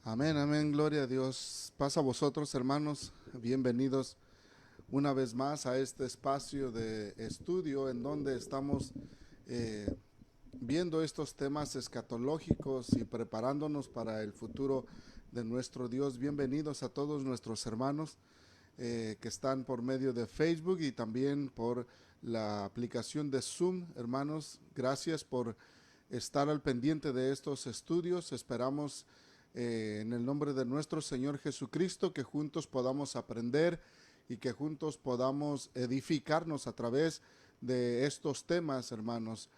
Amén, amén, gloria a Dios. Paz a vosotros, hermanos, bienvenidos una vez más a este espacio de estudio en donde estamos eh, viendo estos temas escatológicos y preparándonos para el futuro de nuestro Dios. Bienvenidos a todos nuestros hermanos que están por medio de Facebook y también por la aplicación de Zoom. Hermanos, gracias por estar al pendiente de estos estudios. Esperamos en el nombre de nuestro Señor Jesucristo que juntos podamos aprender y que juntos podamos edificarnos a través de estos temas, hermanos.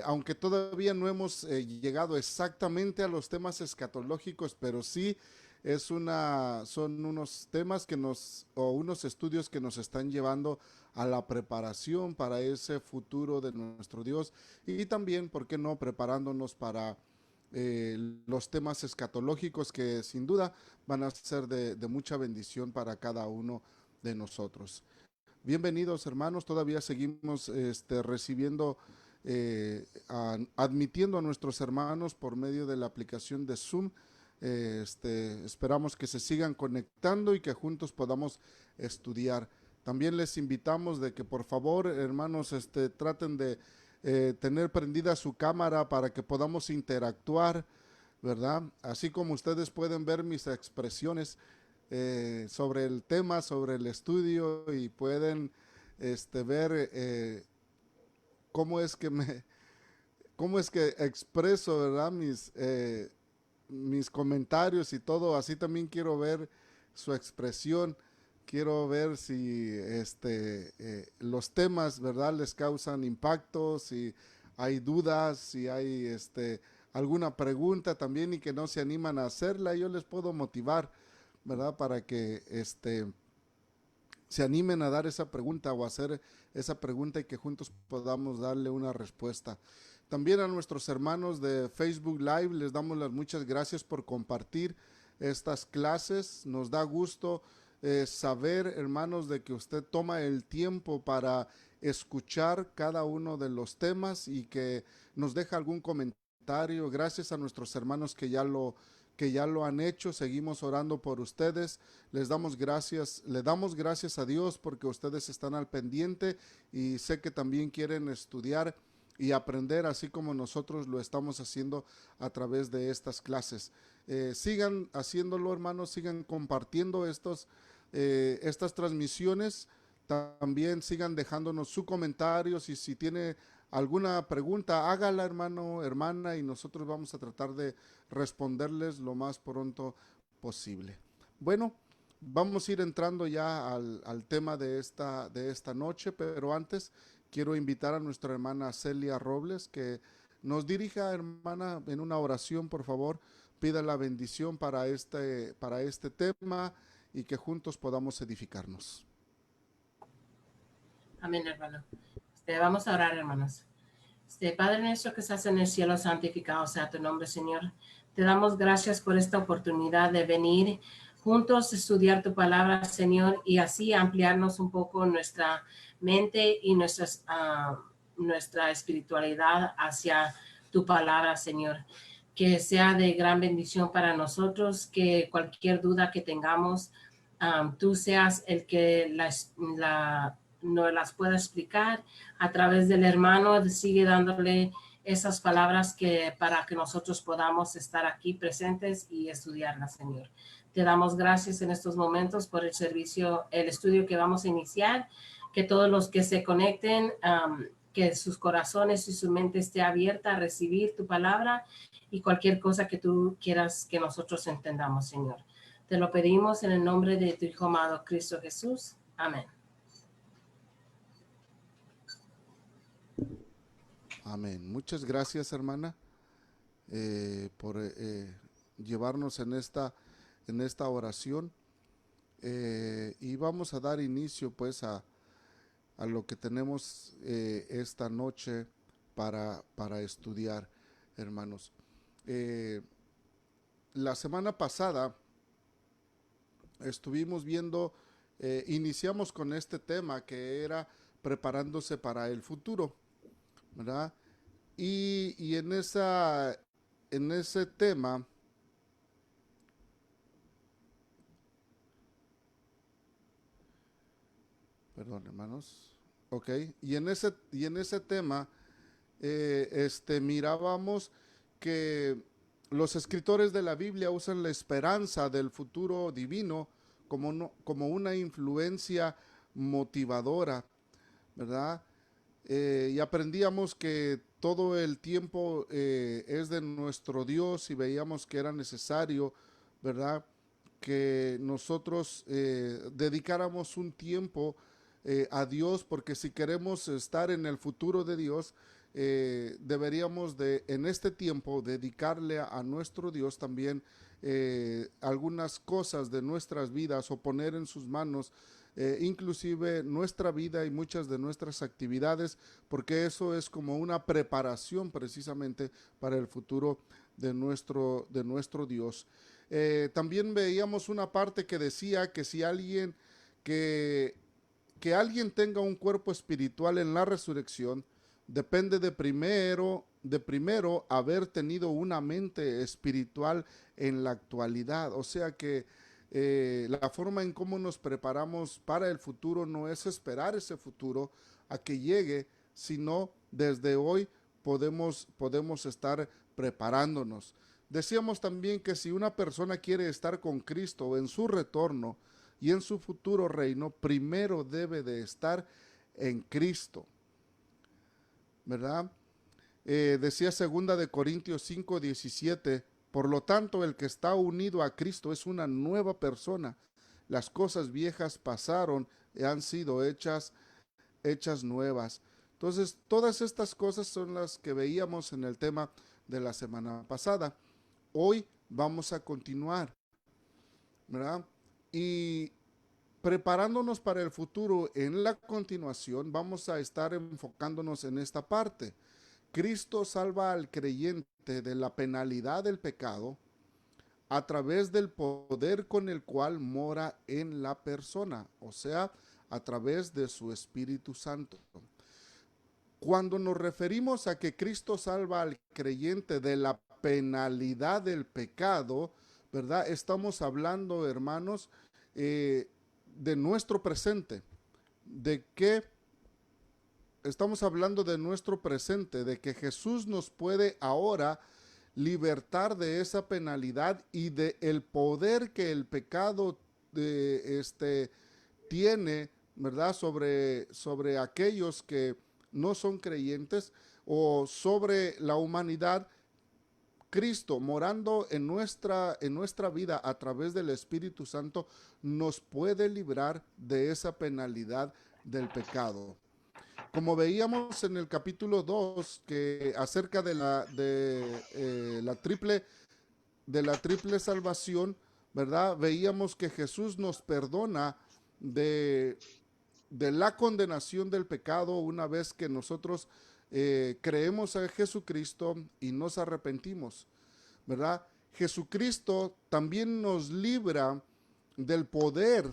Aunque todavía no hemos llegado exactamente a los temas escatológicos, pero sí son unos temas o unos estudios que nos están llevando a la preparación para ese futuro de nuestro Dios y también, ¿por qué no?, preparándonos para los temas escatológicos que sin duda van a ser de mucha bendición para cada uno de nosotros. Bienvenidos, hermanos, todavía seguimos recibiendo, admitiendo a nuestros hermanos por medio de la aplicación de Zoom. Esperamos que se sigan conectando y que juntos podamos estudiar. También les invitamos de que por favor, hermanos, traten de tener prendida su cámara para que podamos interactuar, ¿verdad? Así como ustedes pueden ver mis expresiones sobre el tema, sobre el estudio y pueden ver cómo es que cómo es que expreso, ¿verdad? Mis comentarios y todo. Así también quiero ver su expresión. Quiero ver si los temas, ¿verdad?, les causan impacto, si hay dudas, si hay alguna pregunta también y que no se animan a hacerla. Yo les puedo motivar, ¿verdad?, para que se animen a dar esa pregunta o hacer esa pregunta y que juntos podamos darle una respuesta. También a nuestros hermanos de Facebook Live les damos las muchas gracias por compartir estas clases. Nos da gusto saber, hermanos, de que usted toma el tiempo para escuchar cada uno de los temas y que nos deja algún comentario. Gracias a nuestros hermanos que ya lo han hecho. Seguimos orando por ustedes. Le damos gracias a Dios porque ustedes están al pendiente y sé que también quieren estudiar y aprender así como nosotros lo estamos haciendo a través de estas clases. Sigan haciéndolo, hermanos, sigan compartiendo estas transmisiones. También sigan dejándonos sus comentarios y si tiene alguna pregunta, hágala, hermano, hermana, y nosotros vamos a tratar de responderles lo más pronto posible. Bueno, vamos a ir entrando ya al tema de esta noche, pero antes quiero invitar a nuestra hermana Celia Robles que nos dirija, hermana, en una oración, por favor. Pida la bendición para este tema y que juntos podamos edificarnos. Amén, hermano. Vamos a orar, hermanos. Padre nuestro que estás en el cielo, santificado sea tu nombre, Señor. Te damos gracias por esta oportunidad de venir juntos a estudiar tu palabra, Señor, y así ampliarnos un poco nuestra mente y nuestra espiritualidad hacia tu palabra, Señor. Que sea de gran bendición para nosotros, que cualquier duda que tengamos, tú seas el que nos las pueda explicar a través del hermano. Sigue dándole esas palabras para que nosotros podamos estar aquí presentes y estudiarlas, Señor. Te damos gracias en estos momentos por el servicio, el estudio que vamos a iniciar, que todos los que se conecten, que sus corazones y su mente esté abierta a recibir tu palabra y cualquier cosa que tú quieras que nosotros entendamos, Señor. Te lo pedimos en el nombre de tu Hijo amado, Cristo Jesús. Amén. Amén. Muchas gracias, hermana, por llevarnos en esta oración. Y vamos a dar inicio pues a lo que tenemos esta noche para estudiar, hermanos. Eh, la semana pasada estuvimos viendo, iniciamos con este tema que era preparándose para el futuro, ¿verdad? Y en ese tema Perdón, hermanos. Ok, y en ese tema, mirábamos que los escritores de la Biblia usan la esperanza del futuro divino como, como una influencia motivadora, ¿verdad? Y aprendíamos que todo el tiempo es de nuestro Dios y veíamos que era necesario, ¿verdad? Que nosotros dedicáramos un tiempo a Dios, porque si queremos estar en el futuro de Dios, deberíamos de en este tiempo dedicarle a nuestro Dios también algunas cosas de nuestras vidas o poner en sus manos inclusive nuestra vida y muchas de nuestras actividades, porque eso es como una preparación precisamente para el futuro de nuestro Dios. También veíamos una parte que decía que si alguien, que, que alguien tenga un cuerpo espiritual en la resurrección, depende de primero haber tenido una mente espiritual en la actualidad. O sea que la forma en cómo nos preparamos para el futuro no es esperar ese futuro a que llegue, sino desde hoy podemos estar preparándonos. Decíamos también que si una persona quiere estar con Cristo en su retorno y en su futuro reino, primero debe de estar en Cristo, ¿verdad? Decía segunda de Corintios 5:17, por lo tanto el que está unido a Cristo es una nueva persona. Las cosas viejas pasaron y han sido hechas nuevas. Entonces, todas estas cosas son las que veíamos en el tema de la semana pasada. Hoy vamos a continuar, ¿verdad? Y preparándonos para el futuro, en la continuación vamos a estar enfocándonos en esta parte. Cristo salva al creyente de la penalidad del pecado a través del poder con el cual mora en la persona, o sea, a través de su Espíritu Santo. Cuando nos referimos a que Cristo salva al creyente de la penalidad del pecado, ¿verdad? Estamos hablando, hermanos, de nuestro presente, de que estamos hablando de nuestro presente, de que Jesús nos puede ahora libertar de esa penalidad y de el poder que el pecado tiene, ¿verdad? Sobre aquellos que no son creyentes o sobre la humanidad. Cristo morando en nuestra vida a través del Espíritu Santo nos puede librar de esa penalidad del pecado. Como veíamos en el capítulo 2, que acerca de la triple salvación, ¿verdad? Veíamos que Jesús nos perdona de, de la condenación del pecado una vez que nosotros creemos a Jesucristo y nos arrepentimos, ¿verdad? Jesucristo también nos libra del poder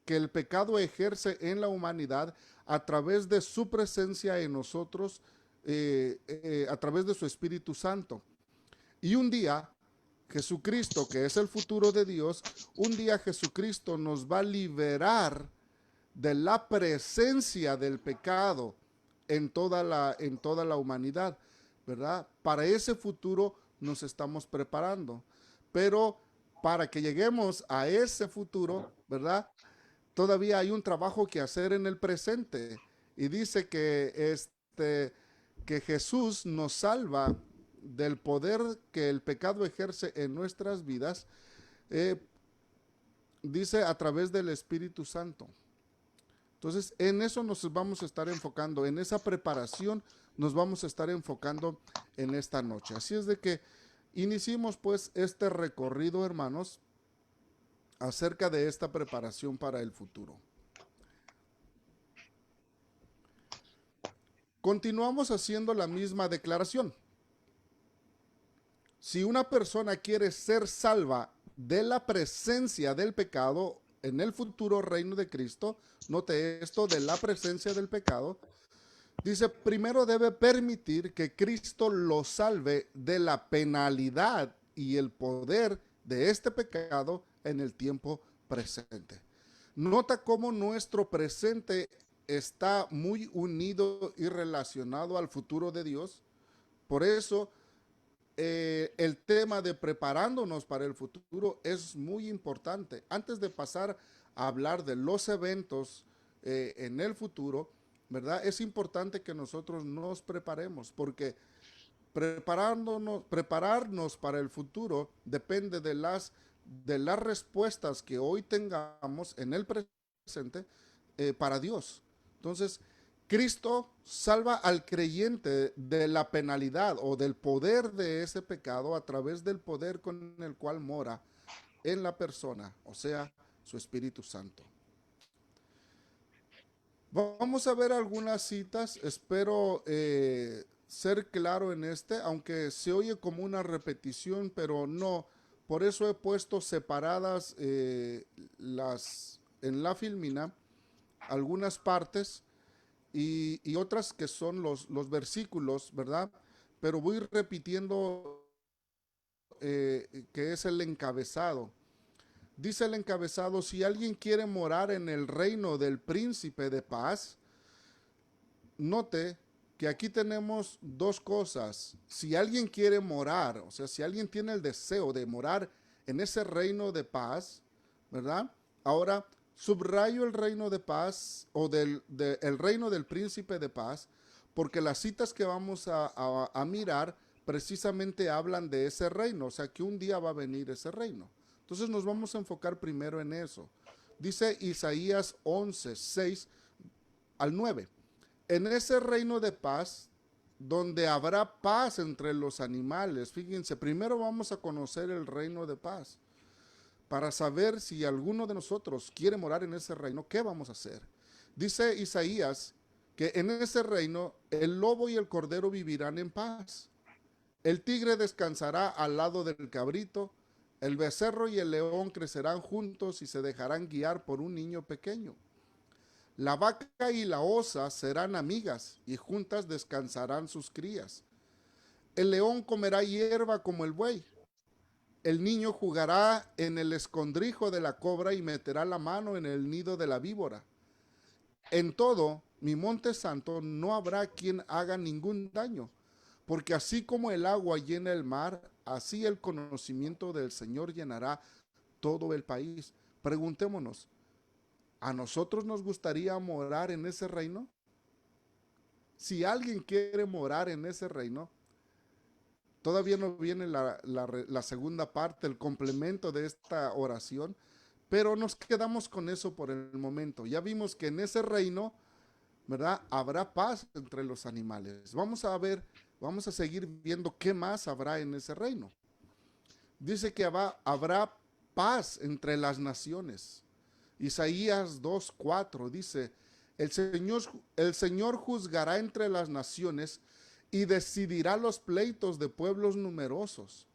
que el pecado ejerce en la humanidad a través de su presencia en nosotros, a través de su Espíritu Santo. Y un día, Jesucristo, que es el futuro de Dios, un día Jesucristo nos va a liberar de la presencia del pecado en toda la humanidad, ¿verdad? Para ese futuro nos estamos preparando. Pero para que lleguemos a ese futuro, ¿verdad? Todavía hay un trabajo que hacer en el presente. Y dice que Jesús nos salva del poder que el pecado ejerce en nuestras vidas, dice a través del Espíritu Santo. Entonces, en eso nos vamos a estar enfocando, en esa preparación nos vamos a estar enfocando en esta noche. Así es de que iniciemos pues este recorrido, hermanos, acerca de esta preparación para el futuro. Continuamos haciendo la misma declaración. Si una persona quiere ser salva de la presencia del pecado en el futuro reino de Cristo, note esto, de la presencia del pecado, dice, primero debe permitir que Cristo lo salve de la penalidad y el poder de este pecado en el tiempo presente. Nota cómo nuestro presente está muy unido y relacionado al futuro de Dios. Por eso, el tema de preparándonos para el futuro es muy importante. Antes de pasar a hablar de los eventos en el futuro, ¿verdad? Es importante que nosotros nos preparemos, porque prepararnos para el futuro depende de las respuestas que hoy tengamos en el presente para Dios. Entonces, Cristo salva al creyente de la penalidad o del poder de ese pecado a través del poder con el cual mora en la persona, o sea, su Espíritu Santo. Vamos a ver algunas citas, espero ser claro en aunque se oye como una repetición, pero no. Por eso he puesto separadas en la filmina algunas partes y otras que son los versículos, ¿verdad? Pero voy repitiendo que es el encabezado. Dice el encabezado, si alguien quiere morar en el reino del príncipe de paz, note que aquí tenemos dos cosas. Si alguien quiere morar, o sea, si alguien tiene el deseo de morar en ese reino de paz, ¿verdad? Ahora, subrayo el reino de paz o el reino del príncipe de paz, porque las citas que vamos a mirar precisamente hablan de ese reino, o sea, que un día va a venir ese reino. Entonces nos vamos a enfocar primero en eso. Dice Isaías 11, 6 al 9. En ese reino de paz, donde habrá paz entre los animales, fíjense, primero vamos a conocer el reino de paz, para saber si alguno de nosotros quiere morar en ese reino, ¿qué vamos a hacer? Dice Isaías que en ese reino el lobo y el cordero vivirán en paz. El tigre descansará al lado del cabrito, el becerro y el león crecerán juntos y se dejarán guiar por un niño pequeño. La vaca y la osa serán amigas y juntas descansarán sus crías. El león comerá hierba como el buey. El niño jugará en el escondrijo de la cobra y meterá la mano en el nido de la víbora. En todo mi monte santo no habrá quien haga ningún daño, porque así como el agua llena el mar, así el conocimiento del Señor llenará todo el país. Preguntémonos, ¿a nosotros nos gustaría morar en ese reino? Si alguien quiere morar en ese reino, todavía no viene la segunda parte, el complemento de esta oración, pero nos quedamos con eso por el momento. Ya vimos que en ese reino, ¿verdad? Habrá paz entre los animales. Vamos a seguir viendo qué más habrá en ese reino. Dice que habrá paz entre las naciones. Isaías 2:4 dice, el Señor juzgará entre las naciones y decidirá los pleitos de pueblos numerosos.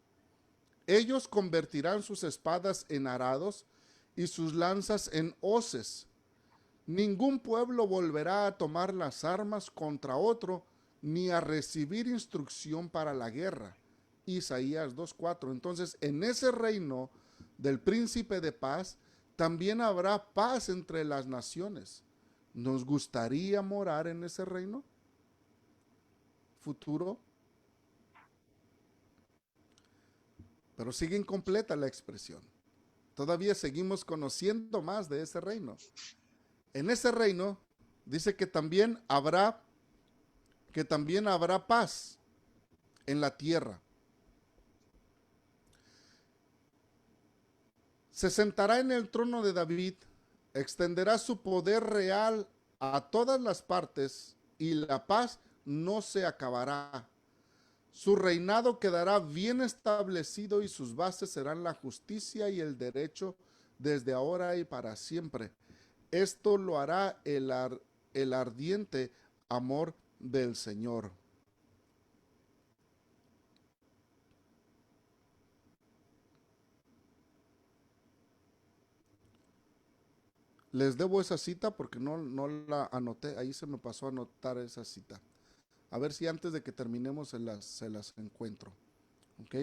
Ellos convertirán sus espadas en arados y sus lanzas en hoces. Ningún pueblo volverá a tomar las armas contra otro, ni a recibir instrucción para la guerra. Isaías 2:4. Entonces, en ese reino del príncipe de paz, también habrá paz entre las naciones. ¿Nos gustaría morar en ese reino futuro? Pero sigue incompleta la expresión. Todavía seguimos conociendo más de ese reino. En ese reino dice que también habrá paz en la tierra. Se sentará en el trono de David, extenderá su poder real a todas las partes y la paz no se acabará. Su reinado quedará bien establecido y sus bases serán la justicia y el derecho desde ahora y para siempre. Esto lo hará el ardiente amor del Señor. Les debo esa cita porque no la anoté, ahí se me pasó a anotar esa cita. A ver si antes de que terminemos se las encuentro. ¿Ok?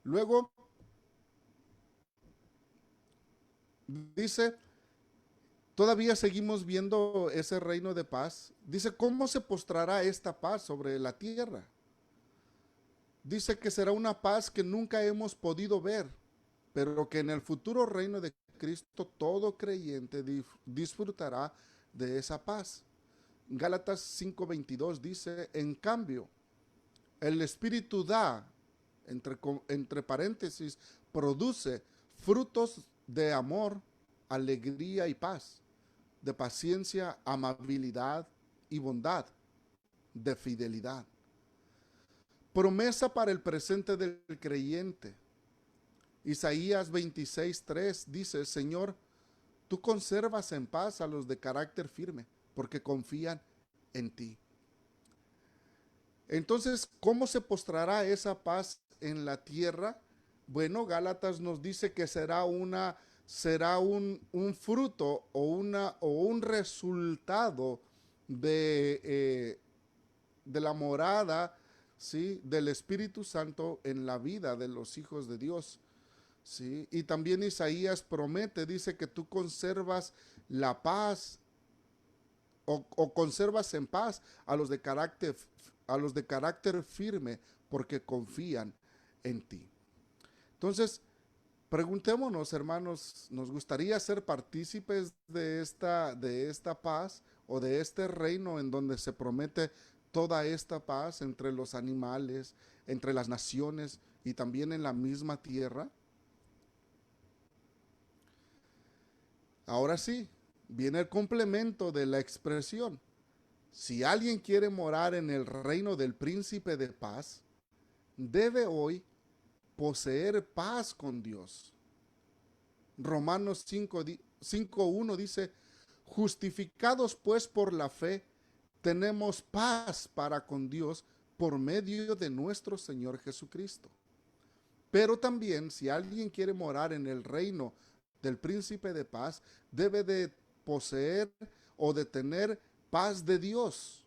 Luego dice Todavía seguimos viendo ese reino de paz. Dice, ¿cómo se postrará esta paz sobre la tierra? Dice que será una paz que nunca hemos podido ver, pero que en el futuro reino de Cristo todo creyente disfrutará de esa paz. Gálatas 5:22 dice, en cambio, el Espíritu da, entre paréntesis, produce frutos de amor, alegría y paz, de paciencia, amabilidad y bondad, de fidelidad. Promesa para el presente del creyente. Isaías 26:3 dice, Señor, tú conservas en paz a los de carácter firme, porque confían en ti. Entonces, ¿cómo se postrará esa paz en la tierra? Bueno, Gálatas nos dice que será un fruto o un resultado de la morada, ¿sí?, del Espíritu Santo en la vida de los hijos de Dios. ¿Sí? Y también Isaías promete, dice que tú conservas la paz o conservas en paz a los de carácter firme porque confían en ti. Entonces, preguntémonos, hermanos, ¿nos gustaría ser partícipes de esta paz o de este reino en donde se promete toda esta paz entre los animales, entre las naciones y también en la misma tierra? Ahora sí, viene el complemento de la expresión. Si alguien quiere morar en el reino del príncipe de paz, debe hoy poseer paz con Dios. Romanos 5:1 dice, justificados pues por la fe, tenemos paz para con Dios por medio de nuestro Señor Jesucristo. Pero también, si alguien quiere morar en el reino del príncipe de paz, debe de poseer o de tener paz de Dios.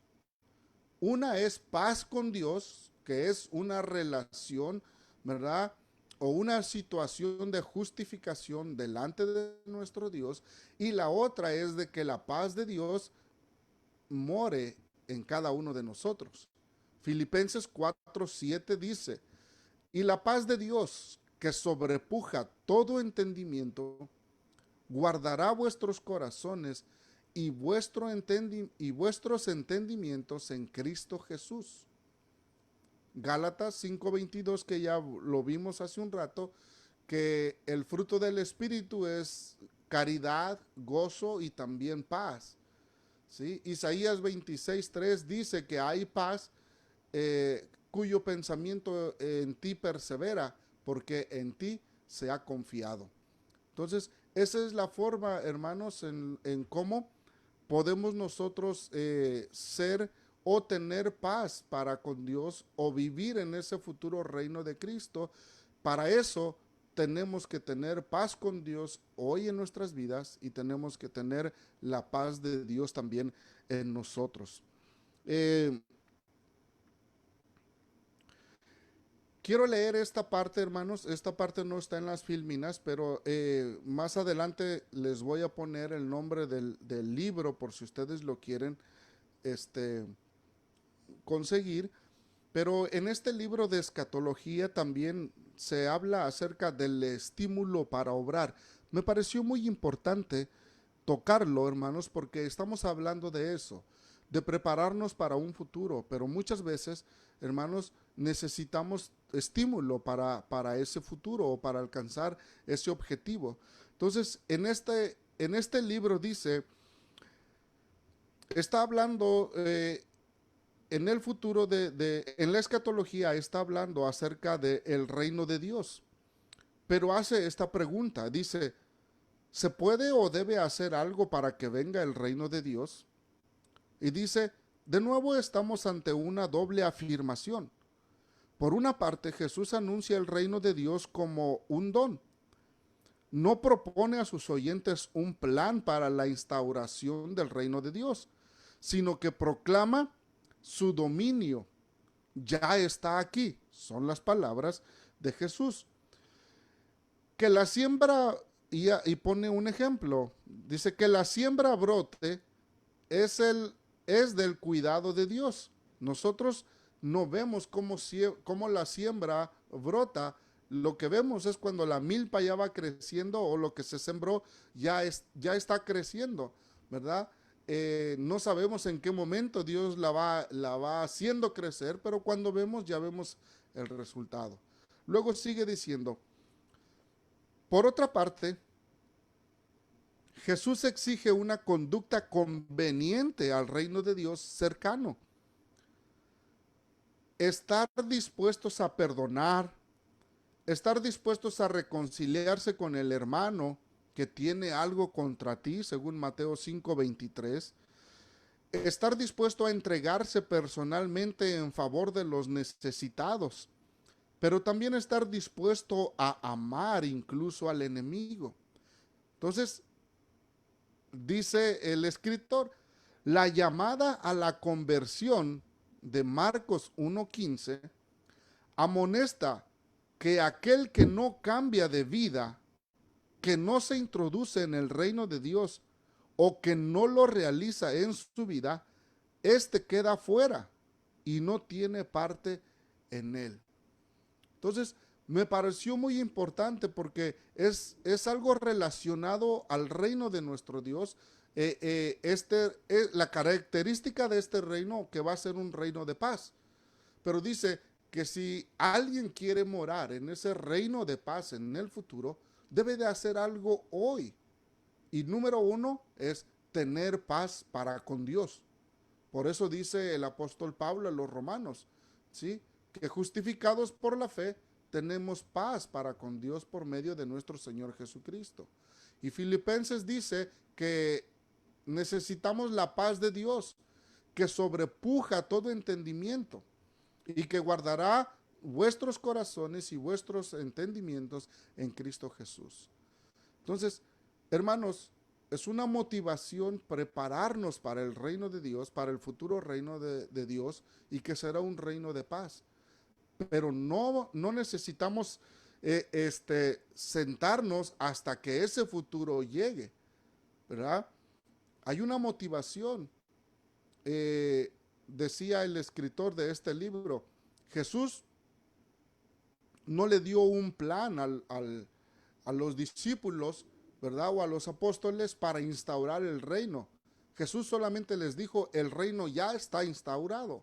Una es paz con Dios, que es una relación, ¿verdad?, o una situación de justificación delante de nuestro Dios, y la otra es de que la paz de Dios more en cada uno de nosotros. Filipenses 4:7 dice, y la paz de Dios, que sobrepuja todo entendimiento, guardará vuestros corazones y vuestros entendimientos en Cristo Jesús. Gálatas 5:22, que ya lo vimos hace un rato, que el fruto del Espíritu es caridad, gozo y también paz. ¿Sí? Isaías 26:3 dice que hay paz cuyo pensamiento en ti persevera, porque en ti se ha confiado. Entonces, esa es la forma, hermanos, en cómo podemos nosotros ser o tener paz para con Dios o vivir en ese futuro reino de Cristo. Para eso tenemos que tener paz con Dios hoy en nuestras vidas y tenemos que tener la paz de Dios también en nosotros. Quiero leer esta parte, hermanos. Esta parte no está en las filminas, pero más adelante les voy a poner el nombre del libro por si ustedes lo quieren conseguir. Pero en este libro de escatología también se habla acerca del estímulo para obrar. Me pareció muy importante tocarlo, hermanos, porque estamos hablando de eso, de prepararnos para un futuro, pero muchas veces, hermanos, necesitamos estímulo para ese futuro o para alcanzar ese objetivo. Entonces, en este libro dice, está hablando en el futuro en la escatología, está hablando acerca del reino de Dios, pero hace esta pregunta, dice, ¿se puede o debe hacer algo para que venga el reino de Dios? Y dice, de nuevo estamos ante una doble afirmación. Por una parte, Jesús anuncia el reino de Dios como un don. No propone a sus oyentes un plan para la instauración del reino de Dios, sino que proclama su dominio. Ya está aquí, son las palabras de Jesús. Que la siembra y pone un ejemplo. Dice que la siembra brote es del cuidado de Dios. Nosotros no vemos cómo la siembra brota. Lo que vemos es cuando la milpa ya va creciendo o lo que se sembró ya está creciendo, ¿verdad? No sabemos en qué momento Dios la va haciendo crecer, pero cuando vemos, ya vemos el resultado. Luego sigue diciendo, por otra parte, Jesús exige una conducta conveniente al reino de Dios cercano. Estar dispuestos a perdonar, estar dispuestos a reconciliarse con el hermano que tiene algo contra ti, según Mateo 5:23. Estar dispuesto a entregarse personalmente en favor de los necesitados, pero también estar dispuesto a amar incluso al enemigo. Entonces, dice el escritor, la llamada a la conversión de Marcos 1:15 amonesta que aquel que no cambia de vida, que no se introduce en el reino de Dios o que no lo realiza en su vida, este queda fuera y no tiene parte en él. Entonces, me pareció muy importante porque es algo relacionado al reino de nuestro Dios. La característica de este reino que va a ser un reino de paz. Pero dice que si alguien quiere morar en ese reino de paz en el futuro, debe de hacer algo hoy. Y número uno es tener paz para con Dios. Por eso dice el apóstol Pablo a los romanos, ¿sí? Que justificados por la fe, tenemos paz para con Dios por medio de nuestro Señor Jesucristo. Y Filipenses dice que necesitamos la paz de Dios, que sobrepuja todo entendimiento y que guardará vuestros corazones y vuestros entendimientos en Cristo Jesús. Entonces, hermanos, es una motivación prepararnos para el reino de Dios, para el futuro reino de Dios, y que será un reino de paz. Pero no necesitamos sentarnos hasta que ese futuro llegue, ¿verdad? Hay una motivación. Decía el escritor de este libro, Jesús no le dio un plan a los discípulos, ¿verdad? O a los apóstoles para instaurar el reino. Jesús solamente les dijo, el reino ya está instaurado,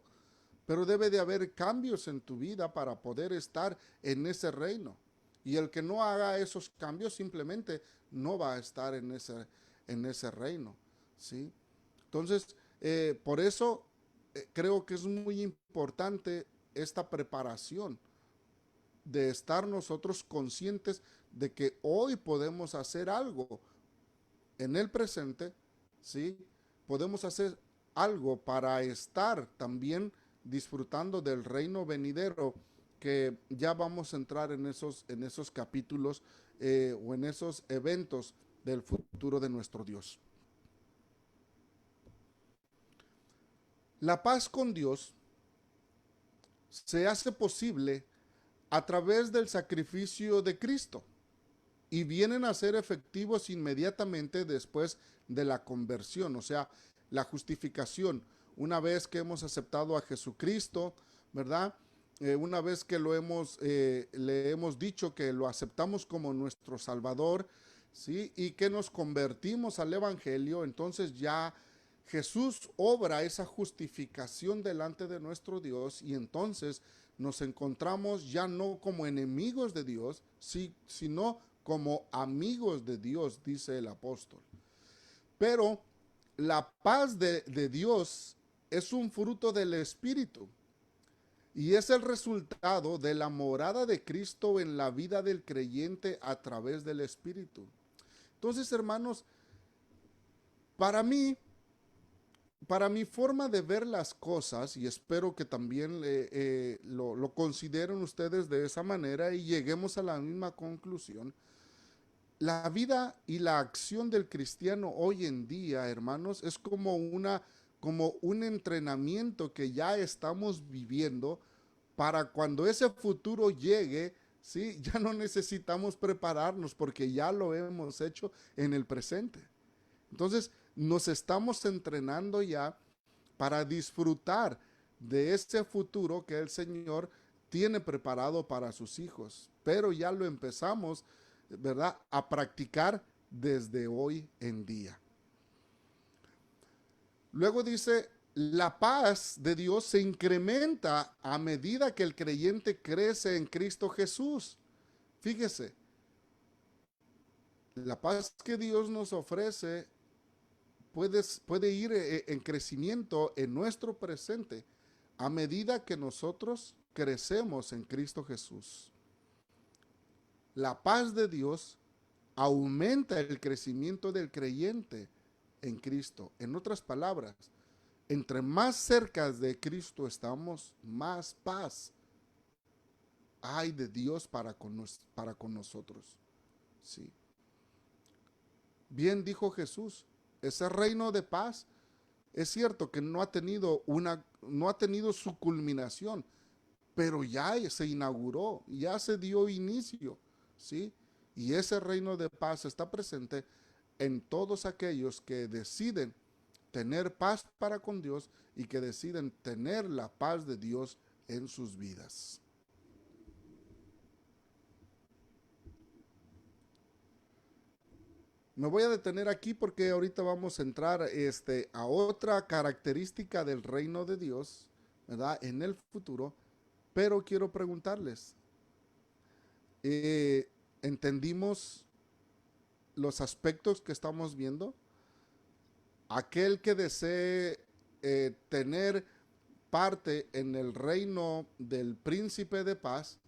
pero debe de haber cambios en tu vida para poder estar en ese reino. Y el que no haga esos cambios simplemente no va a estar en ese reino, ¿sí? Entonces, por eso creo que es muy importante esta preparación de estar nosotros conscientes de que hoy podemos hacer algo en el presente, ¿sí? Podemos hacer algo para estar también disfrutando del reino venidero, que ya vamos a entrar en esos capítulos o en esos eventos del futuro de nuestro Dios. La paz con Dios se hace posible a través del sacrificio de Cristo y vienen a ser efectivos inmediatamente después de la conversión, o sea, la justificación. Una vez que hemos aceptado a Jesucristo, ¿verdad? Una vez que le hemos dicho que lo aceptamos como nuestro Salvador, ¿sí? Y que nos convertimos al Evangelio, entonces ya Jesús obra esa justificación delante de nuestro Dios y entonces nos encontramos ya no como enemigos de Dios, sino como amigos de Dios, dice el apóstol. Pero la paz de Dios es un fruto del Espíritu y es el resultado de la morada de Cristo en la vida del creyente a través del Espíritu. Entonces, hermanos, para mi forma de ver las cosas, y espero que también lo consideren ustedes de esa manera y lleguemos a la misma conclusión, la vida y la acción del cristiano hoy en día, hermanos, es como un entrenamiento que ya estamos viviendo para cuando ese futuro llegue, ¿sí? Ya no necesitamos prepararnos porque ya lo hemos hecho en el presente. Entonces, nos estamos entrenando ya para disfrutar de ese futuro que el Señor tiene preparado para sus hijos. Pero ya lo empezamos, ¿verdad?, a practicar desde hoy en día. Luego dice, la paz de Dios se incrementa a medida que el creyente crece en Cristo Jesús. Fíjese, la paz que Dios nos ofrece puede ir en crecimiento en nuestro presente a medida que nosotros crecemos en Cristo Jesús. La paz de Dios aumenta el crecimiento del creyente en Cristo. En otras palabras, entre más cerca de Cristo estamos, más paz hay de Dios para con nosotros. Sí. Bien dijo Jesús, ese reino de paz es cierto que no ha tenido su culminación, pero ya se inauguró, ya se dio inicio, ¿sí? Y ese reino de paz está presente en todos aquellos que deciden tener paz para con Dios y que deciden tener la paz de Dios en sus vidas. Me voy a detener aquí porque ahorita vamos a entrar a otra característica del reino de Dios, ¿verdad? En el futuro, pero quiero preguntarles, eh, ¿entendimos los aspectos que estamos viendo? Aquel que desee tener parte en el reino del príncipe de paz,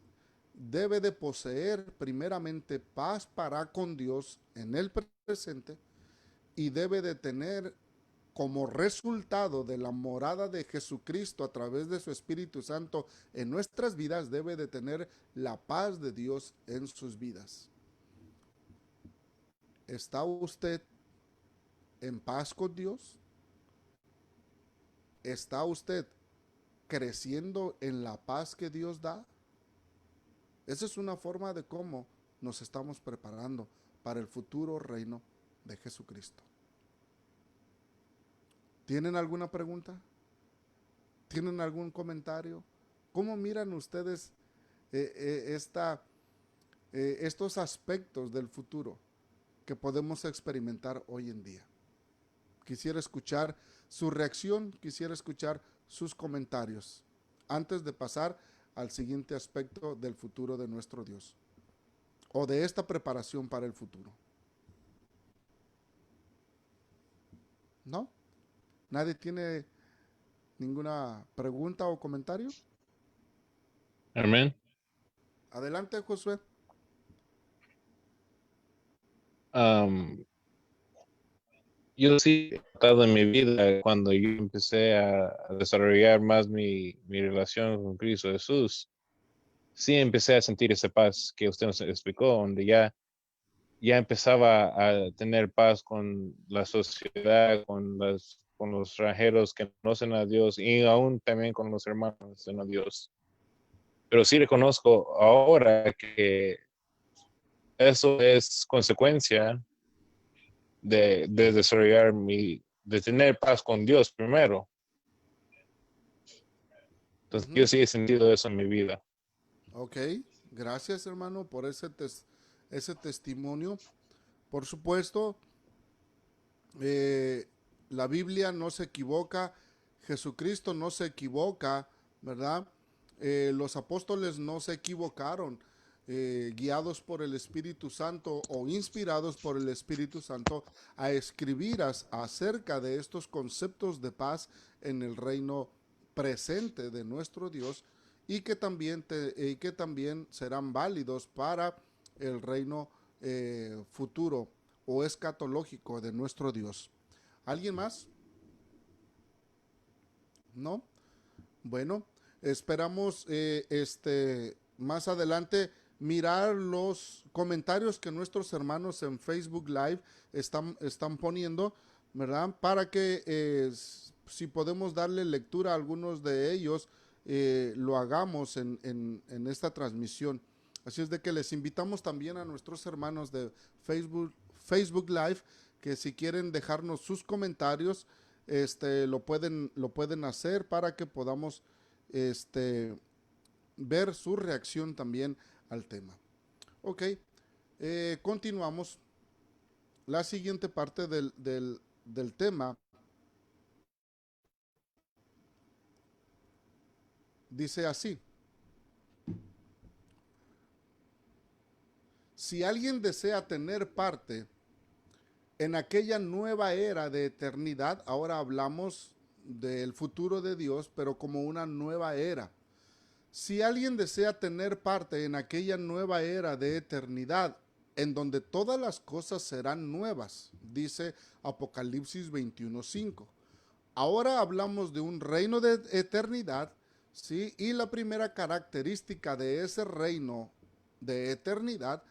debe de poseer primeramente paz para con Dios en el presente y debe de tener como resultado de la morada de Jesucristo a través de su Espíritu Santo en nuestras vidas, debe de tener la paz de Dios en sus vidas. ¿Está usted en paz con Dios? ¿Está usted creciendo en la paz que Dios da? Esa es una forma de cómo nos estamos preparando para el futuro reino de Jesucristo. ¿Tienen alguna pregunta? ¿Tienen algún comentario? ¿Cómo miran ustedes estos aspectos del futuro que podemos experimentar hoy en día? Quisiera escuchar su reacción, quisiera escuchar sus comentarios antes de pasar al siguiente aspecto del futuro de nuestro Dios o de esta preparación para el futuro. ¿No? ¿Nadie tiene ninguna pregunta o comentario? Amén. Adelante, Josué. Um, yo sí he tratado en mi vida cuando yo empecé a desarrollar más mi relación con Cristo Jesús. Sí empecé a sentir esa paz que usted nos explicó, donde ya empezaba a tener paz con la sociedad, con los extranjeros que conocen a Dios y aún también con los hermanos que conocen a Dios. Pero sí reconozco ahora que eso es consecuencia de desarrollar de tener paz con Dios primero. Entonces, yo sí he sentido eso en mi vida. Ok, gracias hermano por ese testimonio. Por supuesto, eh, la Biblia no se equivoca, Jesucristo no se equivoca, ¿verdad? Los apóstoles no se equivocaron, guiados por el Espíritu Santo o inspirados por el Espíritu Santo a escribir acerca de estos conceptos de paz en el reino presente de nuestro Dios y que también serán válidos para el reino futuro o escatológico de nuestro Dios. ¿Alguien más? ¿No? Bueno, esperamos más adelante mirar los comentarios que nuestros hermanos en Facebook Live están poniendo, ¿verdad? Para que si podemos darle lectura a algunos de ellos, lo hagamos en esta transmisión. Así es de que les invitamos también a nuestros hermanos de Facebook Live, que si quieren dejarnos sus comentarios, lo pueden hacer para que podamos ver su reacción también al tema. Ok, continuamos. La siguiente parte del tema dice así: si alguien desea tener parte en aquella nueva era de eternidad, ahora hablamos del futuro de Dios, pero como una nueva era. Si alguien desea tener parte en aquella nueva era de eternidad, en donde todas las cosas serán nuevas, dice Apocalipsis 21:5. Ahora hablamos de un reino de eternidad, ¿sí? Y la primera característica de ese reino de eternidad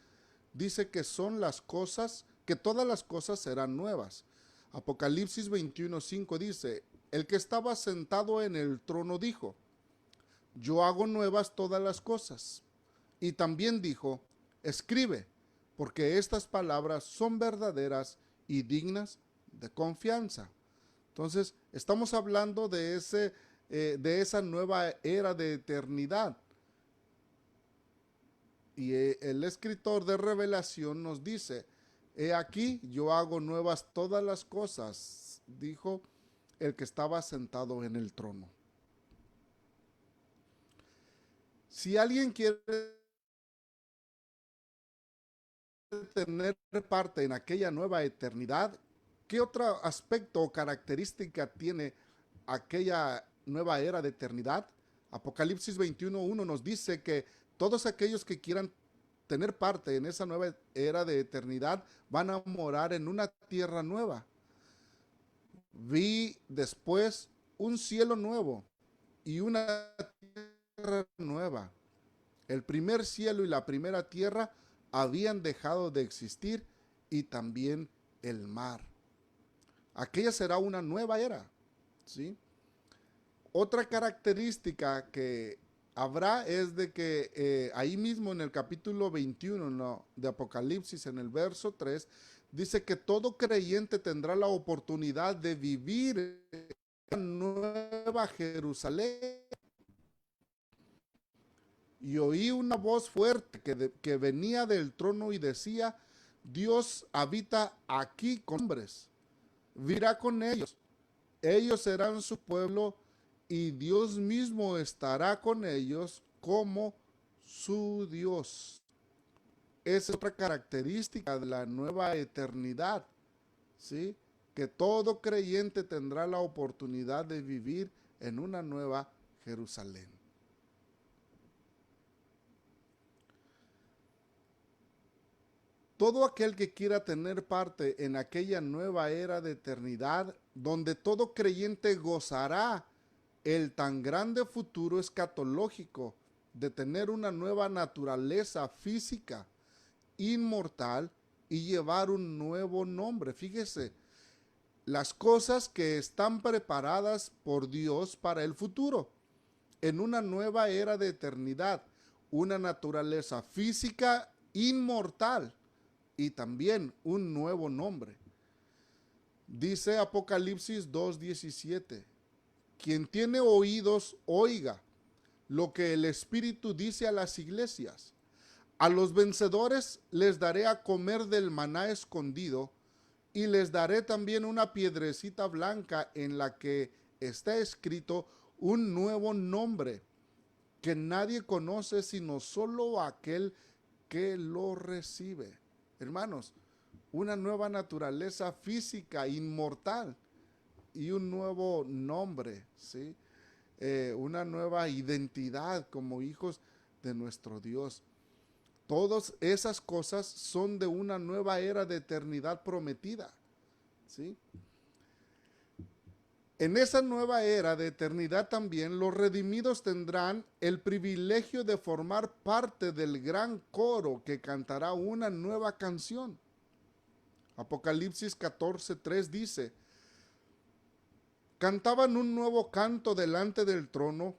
dice que son las cosas, que todas las cosas serán nuevas. Apocalipsis 21:5 dice: el que estaba sentado en el trono dijo: yo hago nuevas todas las cosas. Y también dijo: escribe, porque estas palabras son verdaderas y dignas de confianza. Entonces, estamos hablando de esa nueva era de eternidad. Y el escritor de Revelación nos dice: he aquí, yo hago nuevas todas las cosas, dijo el que estaba sentado en el trono. Si alguien quiere tener parte en aquella nueva eternidad, ¿qué otro aspecto o característica tiene aquella nueva era de eternidad? Apocalipsis 21:1 nos dice que todos aquellos que quieran tener parte en esa nueva era de eternidad van a morar en una tierra nueva. Vi después un cielo nuevo y una tierra nueva. El primer cielo y la primera tierra habían dejado de existir, y también el mar. Aquella será una nueva era, ¿sí? Otra característica que habrá es de que ahí mismo en el capítulo 21 ¿no?, de Apocalipsis, en el verso 3, dice que todo creyente tendrá la oportunidad de vivir en la nueva Jerusalén. Y oí una voz fuerte que venía del trono y decía: Dios habita aquí con hombres, vivirá con ellos, ellos serán su pueblo y Dios mismo estará con ellos como su Dios. Esa es otra característica de la nueva eternidad, ¿sí? Que todo creyente tendrá la oportunidad de vivir en una nueva Jerusalén. Todo aquel que quiera tener parte en aquella nueva era de eternidad, donde todo creyente gozará el tan grande futuro escatológico de tener una nueva naturaleza física, inmortal, y llevar un nuevo nombre. Fíjese, las cosas que están preparadas por Dios para el futuro, en una nueva era de eternidad, una naturaleza física inmortal, y también un nuevo nombre. Dice Apocalipsis 2:17: quien tiene oídos, oiga lo que el Espíritu dice a las iglesias. A los vencedores les daré a comer del maná escondido, y les daré también una piedrecita blanca en la que está escrito un nuevo nombre que nadie conoce sino solo aquel que lo recibe. Hermanos, una nueva naturaleza física, inmortal, y un nuevo nombre, ¿sí? Una nueva identidad como hijos de nuestro Dios. Todas esas cosas son de una nueva era de eternidad prometida, ¿sí? En esa nueva era de eternidad también los redimidos tendrán el privilegio de formar parte del gran coro que cantará una nueva canción. Apocalipsis 14:3 dice: cantaban un nuevo canto delante del trono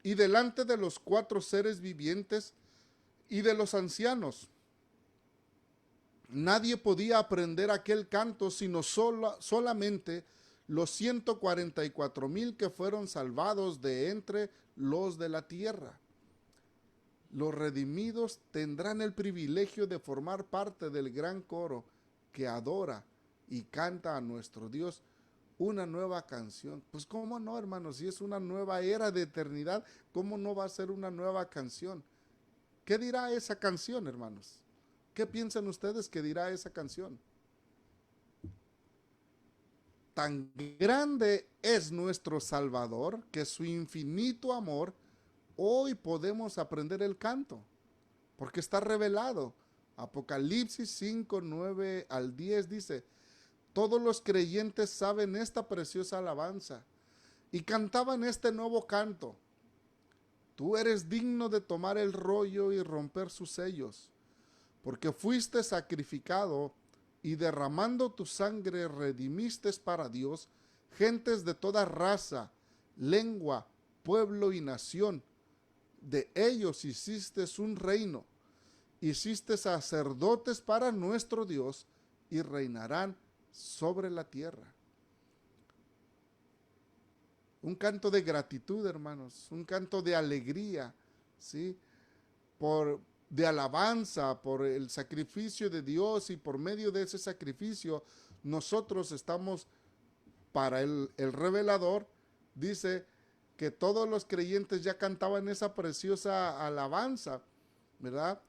y delante de los 4 seres vivientes, y de los ancianos. Nadie podía aprender aquel canto sino solamente los 144,000 que fueron salvados de entre los de la tierra. Los redimidos tendrán el privilegio de formar parte del gran coro que adora y canta a nuestro Dios una nueva canción. Pues cómo no, hermanos, si es una nueva era de eternidad, ¿cómo no va a ser una nueva canción? ¿Qué dirá esa canción, hermanos? ¿Qué piensan ustedes que dirá esa canción? Tan grande es nuestro Salvador que su infinito amor hoy podemos aprender el canto, porque está revelado. Apocalipsis 5, 9 al 10 dice: todos los creyentes saben esta preciosa alabanza y cantaban este nuevo canto. Tú eres digno de tomar el rollo y romper sus sellos, porque fuiste sacrificado y derramando tu sangre redimiste para Dios gentes de toda raza, lengua, pueblo y nación. De ellos hiciste un reino, hiciste sacerdotes para nuestro Dios y reinarán sobre la tierra. Un canto de gratitud, hermanos, un canto de alegría, ¿sí? De alabanza por el sacrificio de Dios, y por medio de ese sacrificio nosotros estamos, para el revelador, dice que todos los creyentes ya cantaban esa preciosa alabanza, ¿verdad?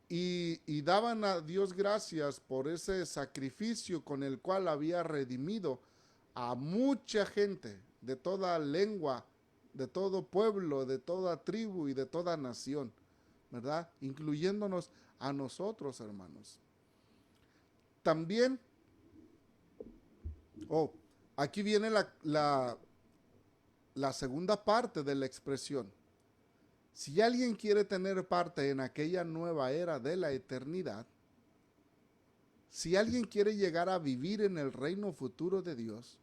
Y daban a Dios gracias por ese sacrificio con el cual había redimido a mucha gente de toda lengua, de todo pueblo, de toda tribu y de toda nación, ¿verdad? Incluyéndonos a nosotros, hermanos. También, aquí viene la segunda parte de la expresión. Si alguien quiere tener parte en aquella nueva era de la eternidad, si alguien quiere llegar a vivir en el reino futuro de Dios,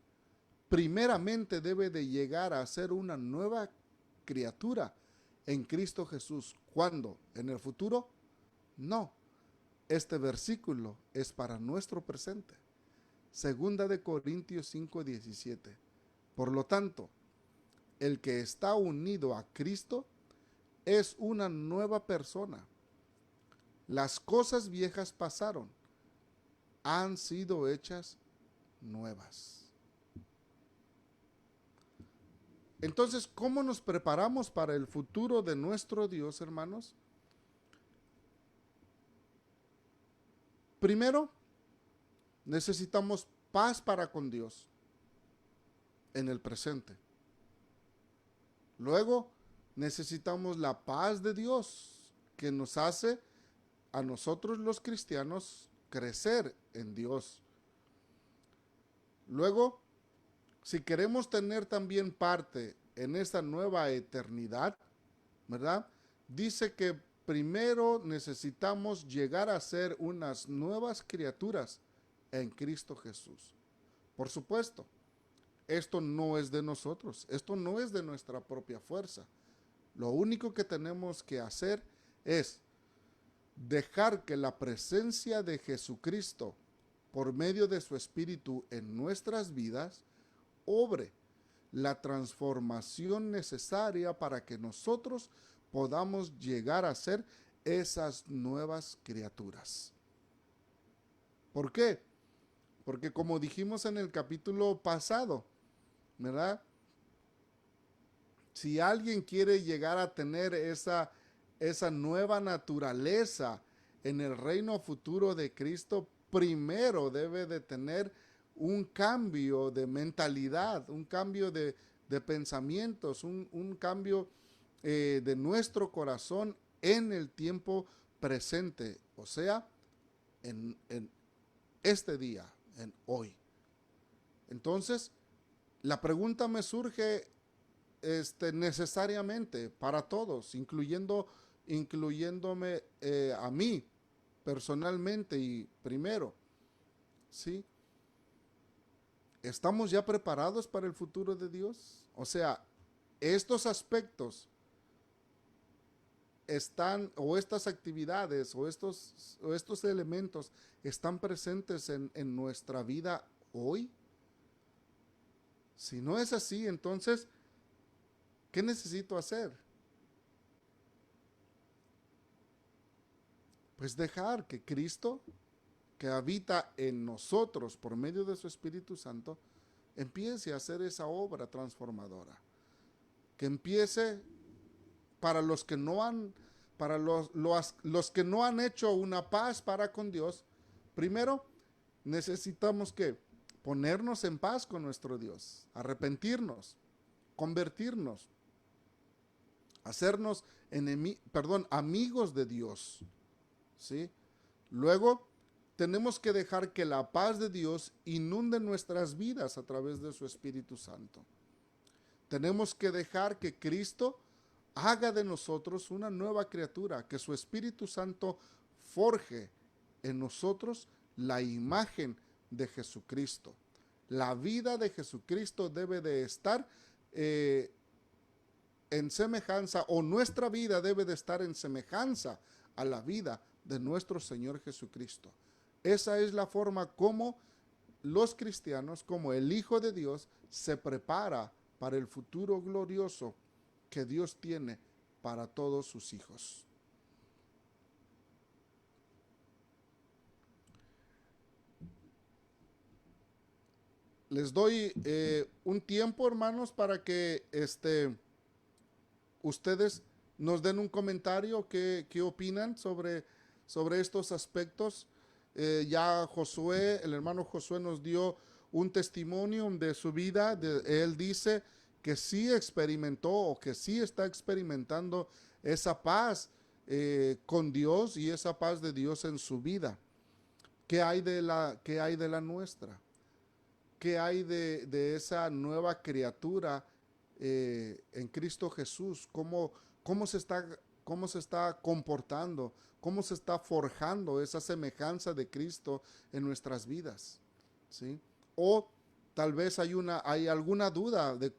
primeramente debe de llegar a ser una nueva criatura en Cristo Jesús. ¿Cuándo? ¿En el futuro? No. Este versículo es para nuestro presente. Segunda de Corintios 5:17. Por lo tanto, el que está unido a Cristo es una nueva persona. Las cosas viejas pasaron, han sido hechas nuevas. Entonces, ¿cómo nos preparamos para el futuro de nuestro Dios, hermanos? Primero, necesitamos paz para con Dios en el presente. Luego, necesitamos la paz de Dios, que nos hace a nosotros los cristianos crecer en Dios. Luego, si queremos tener también parte en esta nueva eternidad, ¿verdad? Dice que primero necesitamos llegar a ser unas nuevas criaturas en Cristo Jesús. Por supuesto, esto no es de nosotros, esto no es de nuestra propia fuerza. Lo único que tenemos que hacer es dejar que la presencia de Jesucristo, por medio de su Espíritu en nuestras vidas, obre la transformación necesaria para que nosotros podamos llegar a ser esas nuevas criaturas. ¿Por qué? Porque como dijimos en el capítulo pasado, ¿verdad? Si alguien quiere llegar a tener esa nueva naturaleza en el reino futuro de Cristo, primero debe de tener un cambio de mentalidad, un cambio de pensamientos, un cambio de nuestro corazón en el tiempo presente, o sea, en este día, en hoy. Entonces, la pregunta me surge necesariamente para todos, incluyéndome a mí personalmente y primero, ¿sí? ¿Estamos ya preparados para el futuro de Dios? O sea, estos aspectos están, o estas actividades, o estos elementos están presentes en nuestra vida hoy? Si no es así, entonces, ¿qué necesito hacer? Pues dejar que Cristo, que habita en nosotros por medio de su Espíritu Santo, empiece a hacer esa obra transformadora. Que empiece para los que no han, para los que no han hecho una paz para con Dios. Primero, necesitamos que ponernos en paz con nuestro Dios, arrepentirnos, convertirnos, hacernos amigos de Dios, ¿sí? Luego, tenemos que dejar que la paz de Dios inunde nuestras vidas a través de su Espíritu Santo. Tenemos que dejar que Cristo haga de nosotros una nueva criatura, que su Espíritu Santo forje en nosotros la imagen de Jesucristo. La vida de Jesucristo debe de estar en semejanza, o nuestra vida debe de estar en semejanza a la vida de nuestro Señor Jesucristo. Esa es la forma como los cristianos, como el Hijo de Dios, se prepara para el futuro glorioso que Dios tiene para todos sus hijos. Les doy un tiempo, hermanos, para que ustedes nos den un comentario, qué opinan sobre estos aspectos. Ya Josué, el hermano Josué, nos dio un testimonio de su vida. Él dice que sí experimentó, o que sí está experimentando esa paz con Dios, y esa paz de Dios en su vida. ¿Qué hay de la nuestra? ¿Qué hay de esa nueva criatura en Cristo Jesús? ¿Cómo se está comportando? ¿Cómo se está forjando esa semejanza de Cristo en nuestras vidas? ¿Sí? O tal vez hay alguna duda de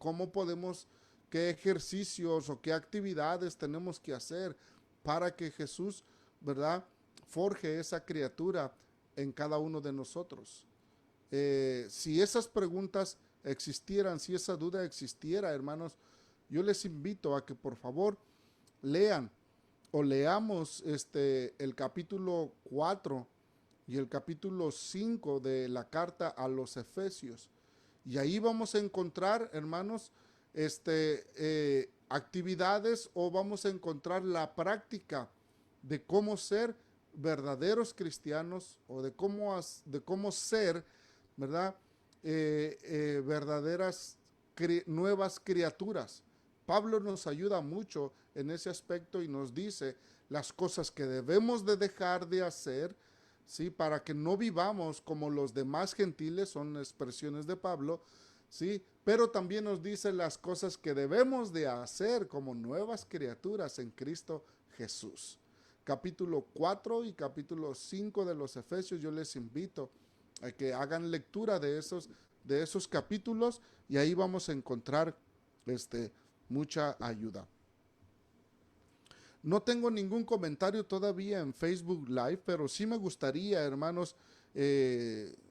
qué ejercicios o qué actividades tenemos que hacer para que Jesús, ¿verdad?, forje esa criatura en cada uno de nosotros. Si esas preguntas existieran, si esa duda existiera, hermanos, yo les invito a que por favor leamos el capítulo 4 y el capítulo 5 de la carta a los Efesios. Y ahí vamos a encontrar, hermanos, actividades, o vamos a encontrar la práctica de cómo ser verdaderos cristianos, o de cómo ser, ¿verdad?, verdaderas nuevas criaturas. Pablo nos ayuda mucho en ese aspecto y nos dice las cosas que debemos de dejar de hacer, ¿sí?, para que no vivamos como los demás gentiles, son expresiones de Pablo, ¿sí?, pero también nos dice las cosas que debemos de hacer como nuevas criaturas en Cristo Jesús. Capítulo 4 y capítulo 5 de los Efesios, yo les invito a que hagan lectura de esos capítulos, y ahí vamos a encontrar mucha ayuda. No tengo ningún comentario todavía en Facebook Live, pero sí me gustaría, hermanos,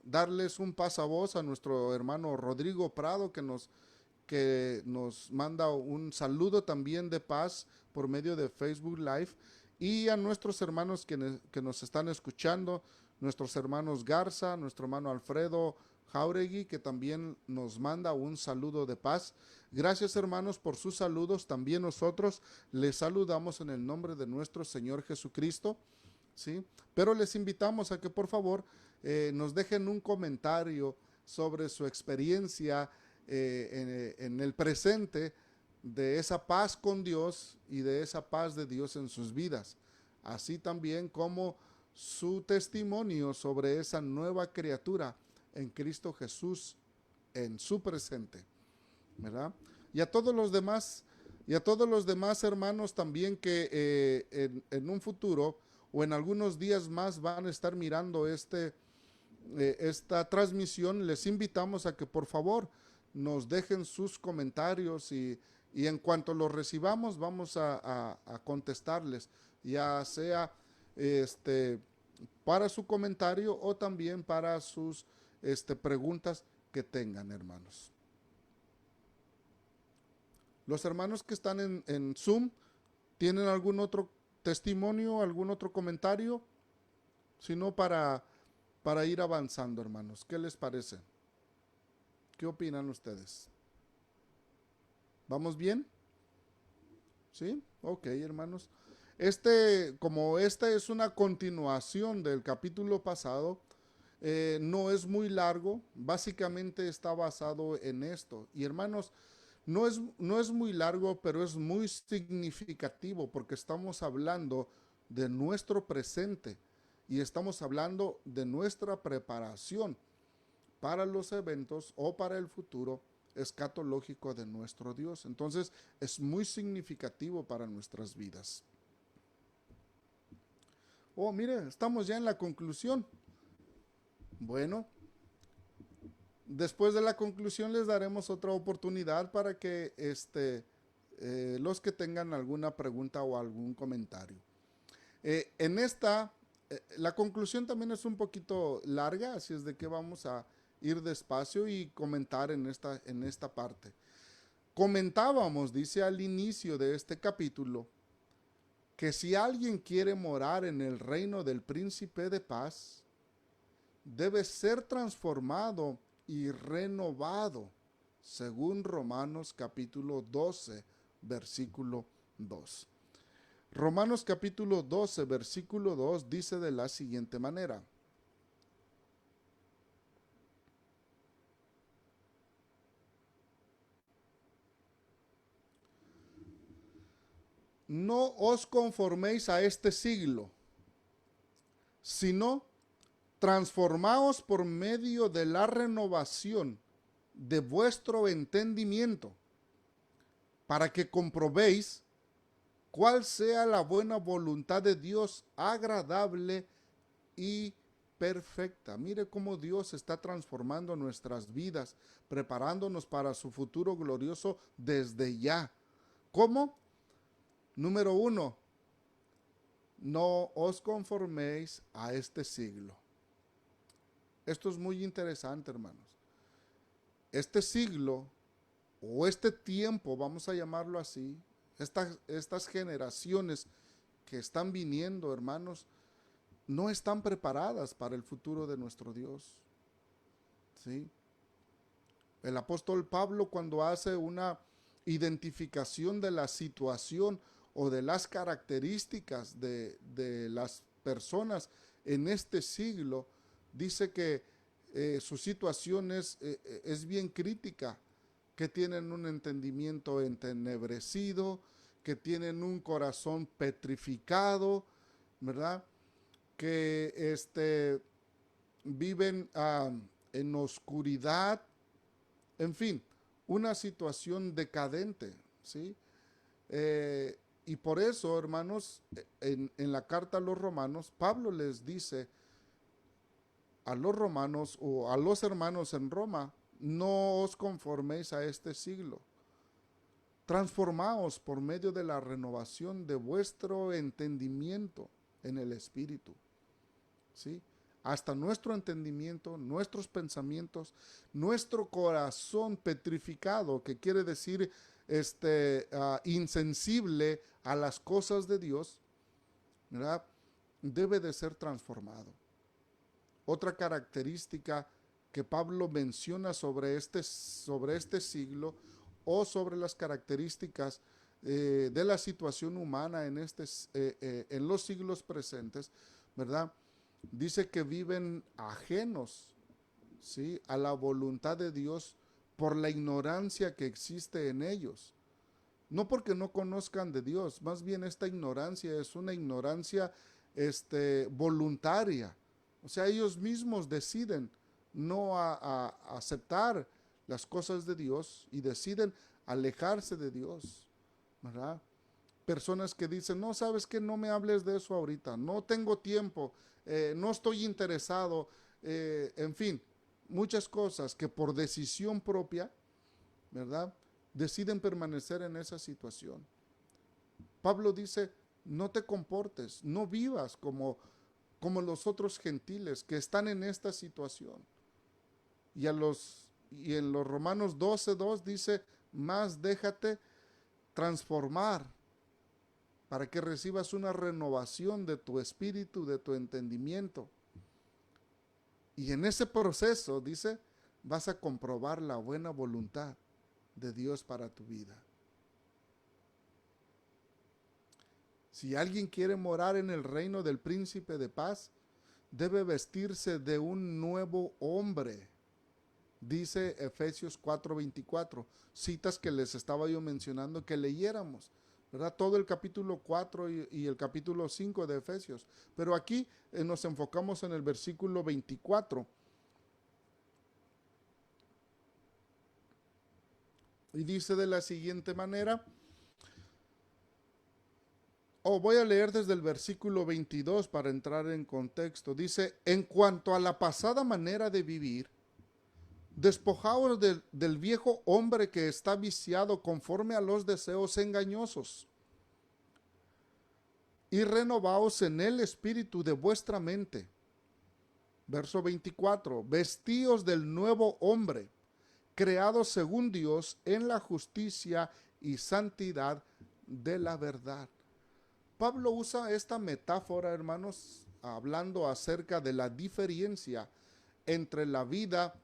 darles un pasavoz a nuestro hermano Rodrigo Prado, que nos manda un saludo también de paz por medio de Facebook Live, y a nuestros hermanos que nos están escuchando, nuestros hermanos Garza, nuestro hermano Alfredo Jauregui, que también nos manda un saludo de paz. Gracias, hermanos, por sus saludos. También nosotros les saludamos en el nombre de nuestro Señor Jesucristo, ¿sí? Pero les invitamos a que por favor nos dejen un comentario sobre su experiencia en el presente, de esa paz con Dios y de esa paz de Dios en sus vidas, así también como su testimonio sobre esa nueva criatura en Cristo Jesús en su presente, ¿verdad? Y a todos los demás hermanos también que en un futuro o en algunos días más van a estar mirando esta transmisión, les invitamos a que por favor nos dejen sus comentarios y Y en cuanto los recibamos, vamos a contestarles, ya sea para su comentario o también para sus preguntas que tengan, hermanos. Los hermanos que están en Zoom, ¿tienen algún otro testimonio, algún otro comentario? Si no, para ir avanzando, hermanos. ¿Qué les parece? ¿Qué opinan ustedes? ¿Vamos bien? ¿Sí? Ok, hermanos. Como esta es una continuación del capítulo pasado, no es muy largo, básicamente está basado en esto. Y hermanos, no es muy largo, pero es muy significativo porque estamos hablando de nuestro presente y estamos hablando de nuestra preparación para los eventos o para el futuro escatológico de nuestro Dios. Entonces, es muy significativo para nuestras vidas. Oh, mire, estamos ya en la conclusión. Bueno, después de la conclusión les daremos otra oportunidad para que los que tengan alguna pregunta o algún comentario. La conclusión también es un poquito larga, así es de que vamos a ir despacio y comentar en esta parte. Comentábamos, dice al inicio de este capítulo, que si alguien quiere morar en el reino del príncipe de paz, debe ser transformado y renovado, según Romanos capítulo 12, versículo 2. Romanos capítulo 12, versículo 2 dice de la siguiente manera: no os conforméis a este siglo, sino transformaos por medio de la renovación de vuestro entendimiento, para que comprobéis cuál sea la buena voluntad de Dios, agradable y perfecta. Mire cómo Dios está transformando nuestras vidas, preparándonos para su futuro glorioso desde ya. ¿Cómo? Número 1, no os conforméis a este siglo. Esto es muy interesante, hermanos. Este siglo, o este tiempo, vamos a llamarlo así, estas generaciones que están viniendo, hermanos, no están preparadas para el futuro de nuestro Dios. ¿Sí? El apóstol Pablo, cuando hace una identificación de la situación o de las características de las personas en este siglo, dice que su situación es bien crítica, que tienen un entendimiento entenebrecido, que tienen un corazón petrificado, ¿verdad? Que viven en oscuridad, en fin, una situación decadente, ¿sí? Y por eso, hermanos, en la carta a los romanos, Pablo les dice a los romanos o a los hermanos en Roma: no os conforméis a este siglo, transformaos por medio de la renovación de vuestro entendimiento en el Espíritu, ¿sí? Hasta nuestro entendimiento, nuestros pensamientos, nuestro corazón petrificado, que quiere decir insensible a las cosas de Dios, ¿verdad?, debe de ser transformado. Otra característica que Pablo menciona sobre este siglo, o sobre las características de la situación humana en los siglos presentes, ¿verdad?, dice que viven ajenos, ¿sí?, a la voluntad de Dios por la ignorancia que existe en ellos. No porque no conozcan de Dios, más bien esta ignorancia es una ignorancia voluntaria. O sea, ellos mismos deciden no a aceptar las cosas de Dios y deciden alejarse de Dios, ¿verdad? Personas que dicen: no, sabes que no me hables de eso ahorita, no tengo tiempo, no estoy interesado, en fin, muchas cosas que por decisión propia, ¿verdad?, deciden permanecer en esa situación. Pablo dice, no te comportes, no vivas como los otros gentiles que están en esta situación. Y en los Romanos 12:2 dice, más déjate transformar para que recibas una renovación de tu espíritu, de tu entendimiento. Y en ese proceso, dice, vas a comprobar la buena voluntad de Dios para tu vida. Si alguien quiere morar en el reino del príncipe de paz, debe vestirse de un nuevo hombre. Dice Efesios 4:24, citas que les estaba yo mencionando que leyéramos, ¿verdad? Todo el capítulo 4 y el capítulo 5 de Efesios. Pero aquí nos enfocamos en el versículo 24. Y dice de la siguiente manera, voy a leer desde el versículo 22 para entrar en contexto. Dice, en cuanto a la pasada manera de vivir, despojaos del viejo hombre que está viciado conforme a los deseos engañosos y renovaos en el espíritu de vuestra mente. Verso 24, vestíos del nuevo hombre, creado según Dios en la justicia y santidad de la verdad. Pablo usa esta metáfora, hermanos, hablando acerca de la diferencia entre la vida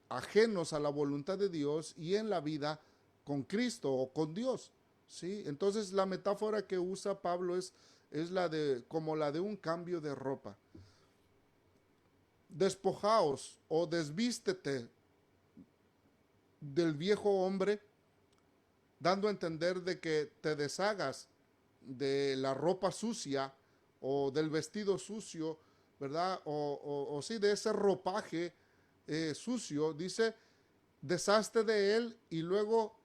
ajenos a la voluntad de Dios y en la vida con Cristo o con Dios, ¿sí? Entonces la metáfora que usa Pablo es como la de un cambio de ropa. Despojaos o desvístete del viejo hombre, dando a entender de que te deshagas de la ropa sucia o del vestido sucio, ¿verdad? O sí, de ese ropaje sucio. Dice, deshazte de él y luego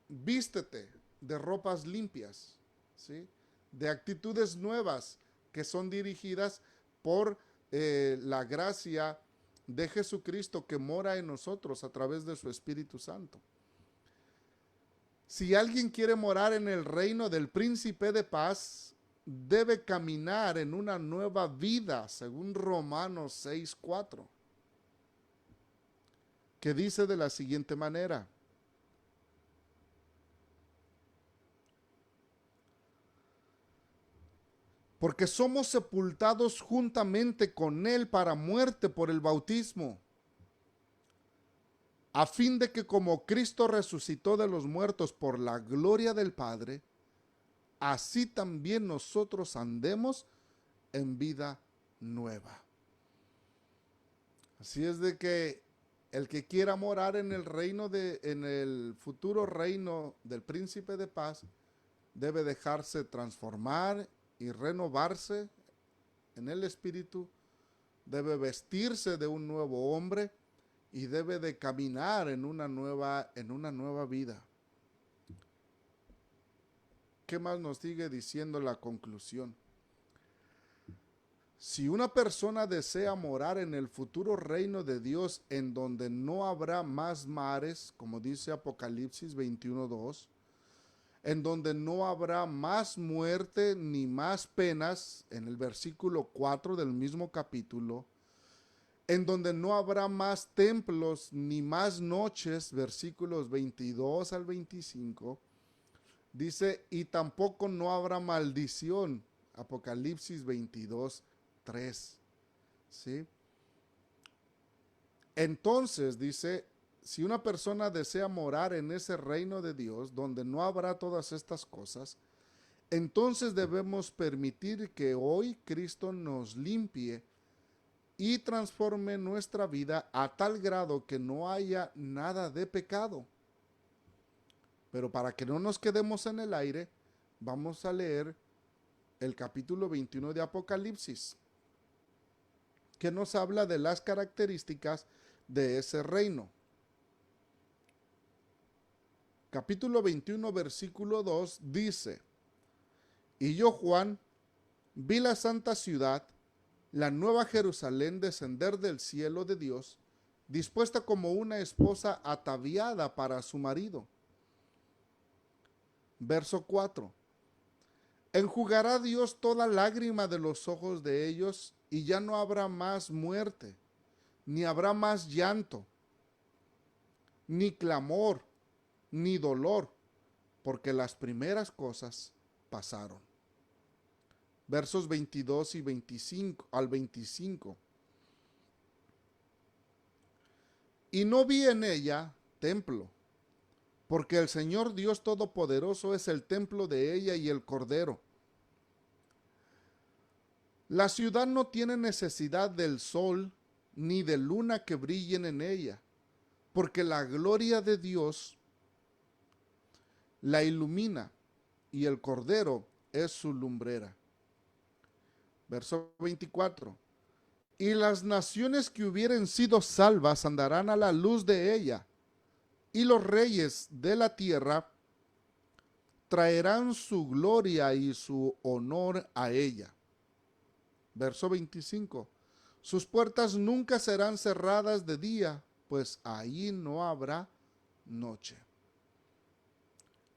vístete de ropas limpias, ¿sí? De actitudes nuevas que son dirigidas por la gracia de Jesucristo que mora en nosotros a través de su Espíritu Santo. Si alguien quiere morar en el reino del príncipe de paz, debe caminar en una nueva vida, según Romanos 6:4, que dice de la siguiente manera: porque somos sepultados juntamente con él para muerte por el bautismo, a fin de que como Cristo resucitó de los muertos por la gloria del Padre, así también nosotros andemos en vida nueva. Así es de que el que quiera morar en el futuro reino del príncipe de paz, debe dejarse transformar y renovarse en el espíritu, debe vestirse de un nuevo hombre y debe de caminar en una nueva vida. ¿Qué más nos sigue diciendo la conclusión? Si una persona desea morar en el futuro reino de Dios, en donde no habrá más mares, como dice Apocalipsis 21:2, en donde no habrá más muerte ni más penas, en el versículo 4 del mismo capítulo, en donde no habrá más templos ni más noches, versículos 22 al 25, dice, y tampoco no habrá maldición, Apocalipsis 22:3, ¿sí? Entonces, dice, si una persona desea morar en ese reino de Dios, donde no habrá todas estas cosas, entonces debemos permitir que hoy Cristo nos limpie y transforme nuestra vida a tal grado que no haya nada de pecado. Pero para que no nos quedemos en el aire, vamos a leer el capítulo 21 de Apocalipsis, que nos habla de las características de ese reino. Capítulo 21, versículo 2 dice: y yo, Juan, vi la santa ciudad, la nueva Jerusalén, descender del cielo de Dios, dispuesta como una esposa ataviada para su marido. Verso 4. Enjugará Dios toda lágrima de los ojos de ellos, y ya no habrá más muerte, ni habrá más llanto, ni clamor, ni dolor, porque las primeras cosas pasaron. Versos 22 y 25 al 25. Y no vi en ella templo, porque el Señor Dios Todopoderoso es el templo de ella y el Cordero. La ciudad no tiene necesidad del sol ni de luna que brillen en ella, porque la gloria de Dios la ilumina y el Cordero es su lumbrera. Verso 24. Y las naciones que hubieren sido salvas andarán a la luz de ella, y los reyes de la tierra traerán su gloria y su honor a ella. Verso 25. Sus puertas nunca serán cerradas de día, pues ahí no habrá noche.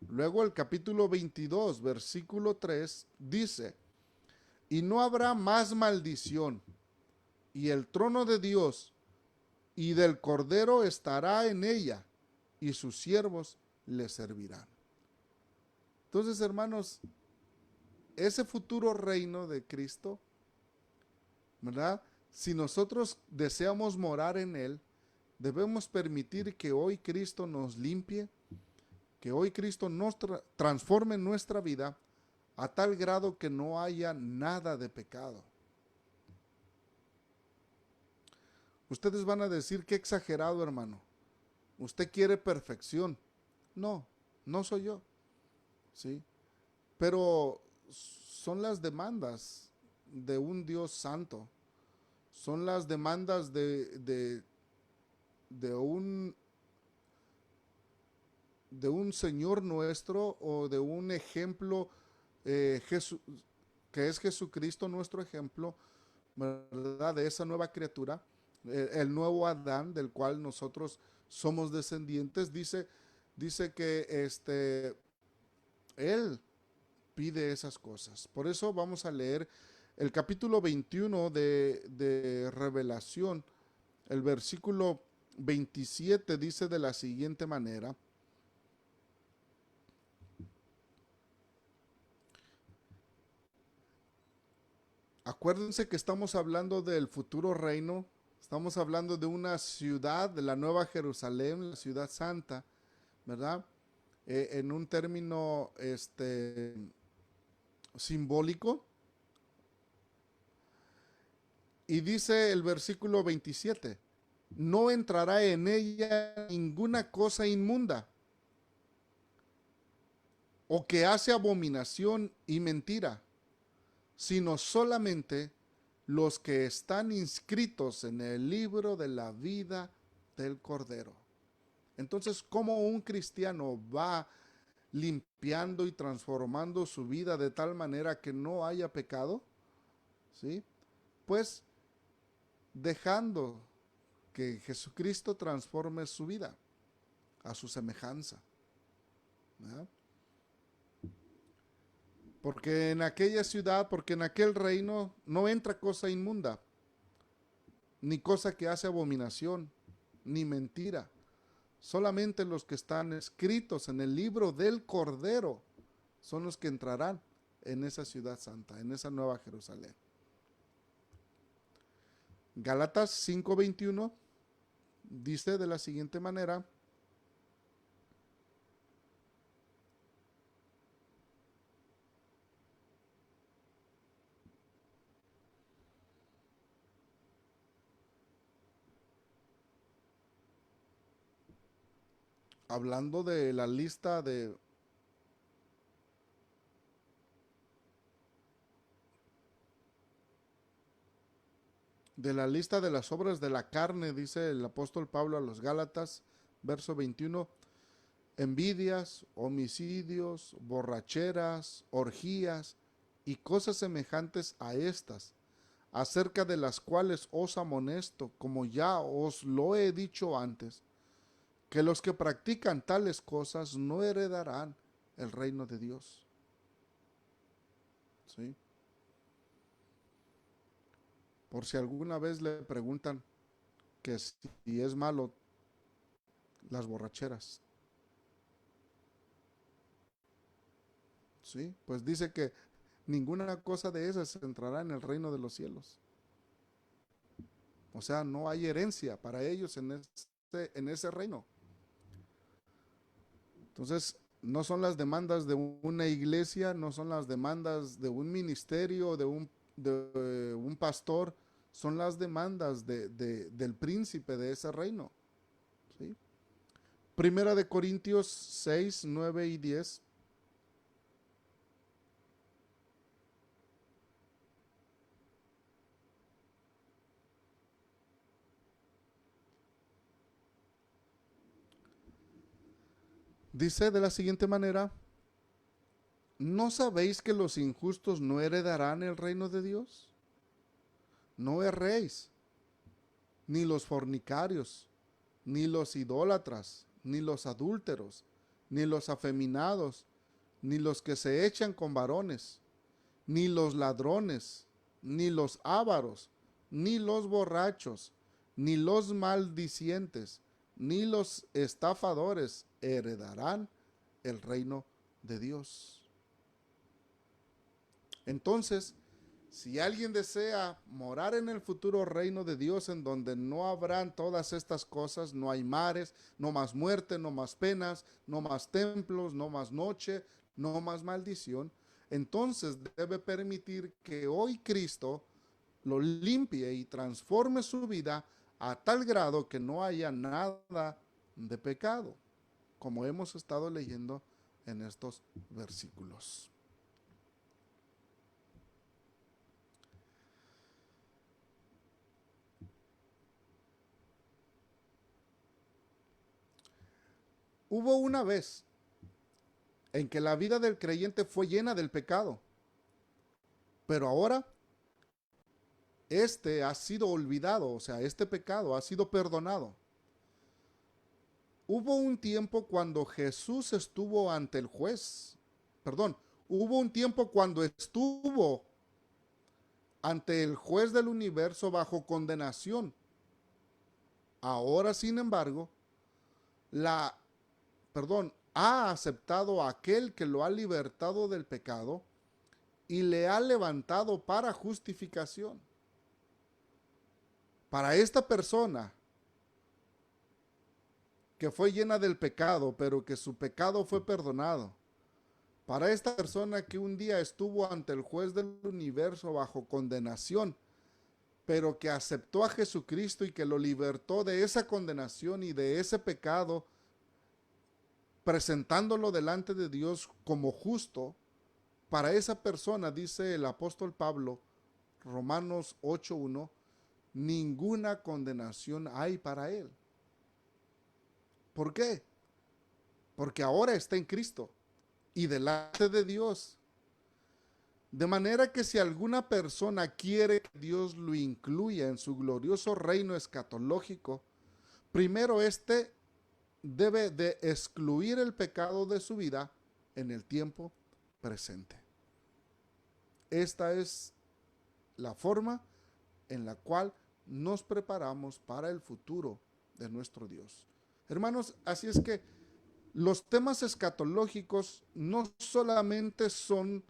Luego el capítulo 22, versículo 3, dice: y no habrá más maldición, y el trono de Dios y del Cordero estará en ella, y sus siervos le servirán. Entonces, hermanos, ese futuro reino de Cristo, ¿verdad? Si nosotros deseamos morar en él, debemos permitir que hoy Cristo nos limpie, que hoy Cristo nos transforme nuestra vida a tal grado que no haya nada de pecado. Ustedes van a decir: qué exagerado, hermano. Usted quiere perfección. No, no soy yo. ¿Sí? Pero son las demandas de un Dios santo. Son las demandas de un Señor nuestro, o de un ejemplo, que es Jesucristo nuestro ejemplo, ¿verdad? De esa nueva criatura, el nuevo Adán, del cual nosotros somos descendientes. Dice que Él pide esas cosas. Por eso vamos a leer el capítulo 21 de Revelación. El versículo 27 dice de la siguiente manera: acuérdense que estamos hablando del futuro reino, estamos hablando de una ciudad, de la Nueva Jerusalén, la ciudad santa, ¿verdad? En un término simbólico. Y dice el versículo 27, no entrará en ella ninguna cosa inmunda, o que hace abominación y mentira, sino solamente los que están inscritos en el libro de la vida del Cordero. Entonces, ¿cómo un cristiano va limpiando y transformando su vida de tal manera que no haya pecado? ¿Sí? Pues dejando que Jesucristo transforme su vida a su semejanza, ¿verdad? Porque en aquella ciudad, porque en aquel reino no entra cosa inmunda, ni cosa que hace abominación, ni mentira. Solamente los que están escritos en el libro del Cordero son los que entrarán en esa ciudad santa, en esa nueva Jerusalén. Gálatas 5:21 dice de la siguiente manera: hablando de la lista de las obras de la carne, dice el apóstol Pablo a los Gálatas, verso 21, envidias, homicidios, borracheras, orgías y cosas semejantes a estas, acerca de las cuales os amonesto, como ya os lo he dicho antes, que los que practican tales cosas no heredarán el reino de Dios. ¿Sí? Por si alguna vez le preguntan que si es malo las borracheras. ¿Sí? Pues dice que ninguna cosa de esas entrará en el reino de los cielos. O sea, no hay herencia para ellos en ese reino. Entonces, no son las demandas de una iglesia, no son las demandas de un ministerio, de un pastor, son las demandas del príncipe de ese reino. ¿Sí? Primera de Corintios 6, 9 y 10. Dice de la siguiente manera: ¿no sabéis que los injustos no heredarán el reino de Dios? No erréis, ni los fornicarios, ni los idólatras, ni los adúlteros, ni los afeminados, ni los que se echan con varones, ni los ladrones, ni los ávaros, ni los borrachos, ni los maldicientes, ni los estafadores heredarán el reino de Dios. Entonces, si alguien desea morar en el futuro reino de Dios, en donde no habrán todas estas cosas, no hay mares, no más muerte, no más penas, no más templos, no más noche, no más maldición, entonces debe permitir que hoy Cristo lo limpie y transforme su vida a tal grado que no haya nada de pecado, como hemos estado leyendo en estos versículos. Hubo una vez en que la vida del creyente fue llena del pecado, pero ahora este ha sido olvidado, o sea, este pecado ha sido perdonado. Hubo un tiempo cuando Jesús estuvo ante el juez, hubo un tiempo cuando estuvo ante el juez del universo bajo condenación. Ahora, sin embargo, ha aceptado a aquel que lo ha libertado del pecado y le ha levantado para justificación. Para esta persona que fue llena del pecado, pero que su pecado fue perdonado. Para esta persona que un día estuvo ante el juez del universo bajo condenación, pero que aceptó a Jesucristo y que lo libertó de esa condenación y de ese pecado, presentándolo delante de Dios como justo. Para esa persona, dice el apóstol Pablo, Romanos 8:1, ninguna condenación hay para él. ¿Por qué? Porque ahora está en Cristo y delante de Dios. De manera que si alguna persona quiere que Dios lo incluya en su glorioso reino escatológico, primero éste debe de excluir el pecado de su vida en el tiempo presente. Esta es la forma en la cual nos preparamos para el futuro de nuestro Dios. Hermanos, así es que los temas escatológicos no solamente son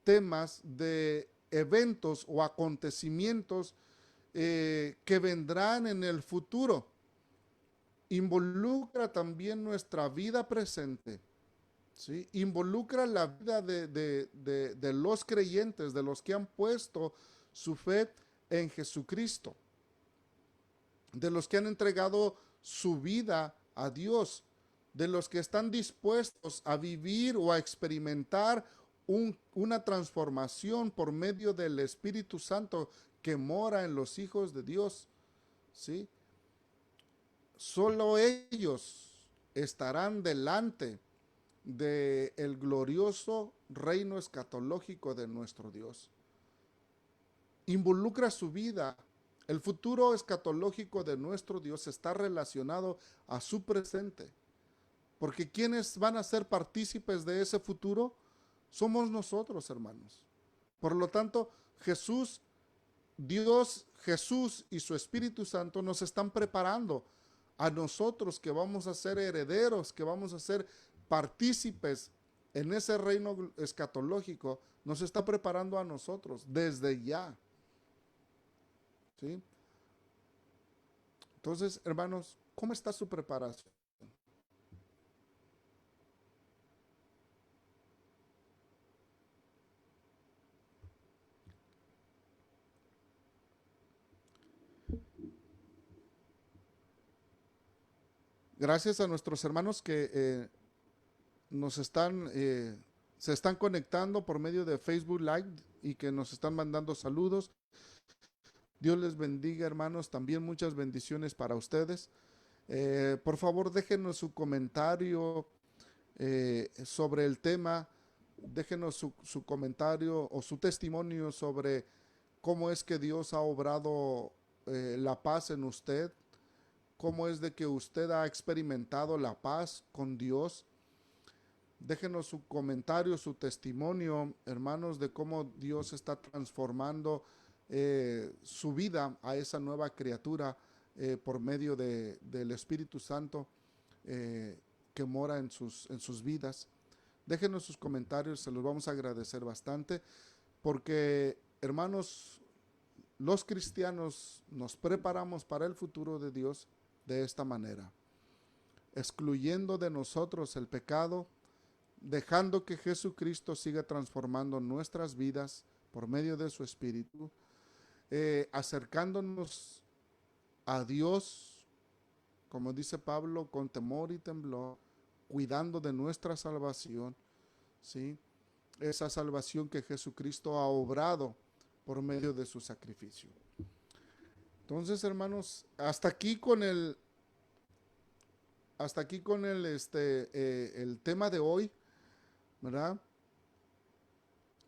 temas de eventos o acontecimientos que vendrán en el futuro. Involucra también nuestra vida presente, ¿sí? Involucra la vida de los creyentes, de los que han puesto su fe en Jesucristo, de los que han entregado su vida a Dios, de los que están dispuestos a vivir o a experimentar una transformación por medio del Espíritu Santo que mora en los hijos de Dios, ¿sí? Solo ellos estarán delante del glorioso reino escatológico de nuestro Dios. Involucra su vida. El futuro escatológico de nuestro Dios está relacionado a su presente. Porque quienes van a ser partícipes de ese futuro somos nosotros, hermanos. Por lo tanto, Dios, Jesús y su Espíritu Santo nos están preparando a nosotros que vamos a ser herederos, que vamos a ser partícipes en ese reino escatológico. Nos está preparando a nosotros desde ya. ¿Sí? Entonces, hermanos, ¿cómo está su preparación? Gracias a nuestros hermanos que se están conectando por medio de Facebook Live y que nos están mandando saludos. Dios les bendiga, hermanos. También muchas bendiciones para ustedes. Por favor, déjenos su comentario sobre el tema. Déjenos su comentario o su testimonio sobre cómo es que Dios ha obrado la paz en usted. Cómo es de que usted ha experimentado la paz con Dios. Déjenos su comentario, su testimonio, hermanos, de cómo Dios está transformando su vida a esa nueva criatura por medio del Espíritu Santo que mora en sus vidas. Déjenos sus comentarios, se los vamos a agradecer bastante, porque, hermanos, los cristianos nos preparamos para el futuro de Dios de esta manera, excluyendo de nosotros el pecado, dejando que Jesucristo siga transformando nuestras vidas por medio de su Espíritu, acercándonos a Dios, como dice Pablo, con temor y temblor, cuidando de nuestra salvación, ¿sí? Esa salvación que Jesucristo ha obrado por medio de su sacrificio. Entonces, hermanos, hasta aquí con el tema de hoy, ¿verdad?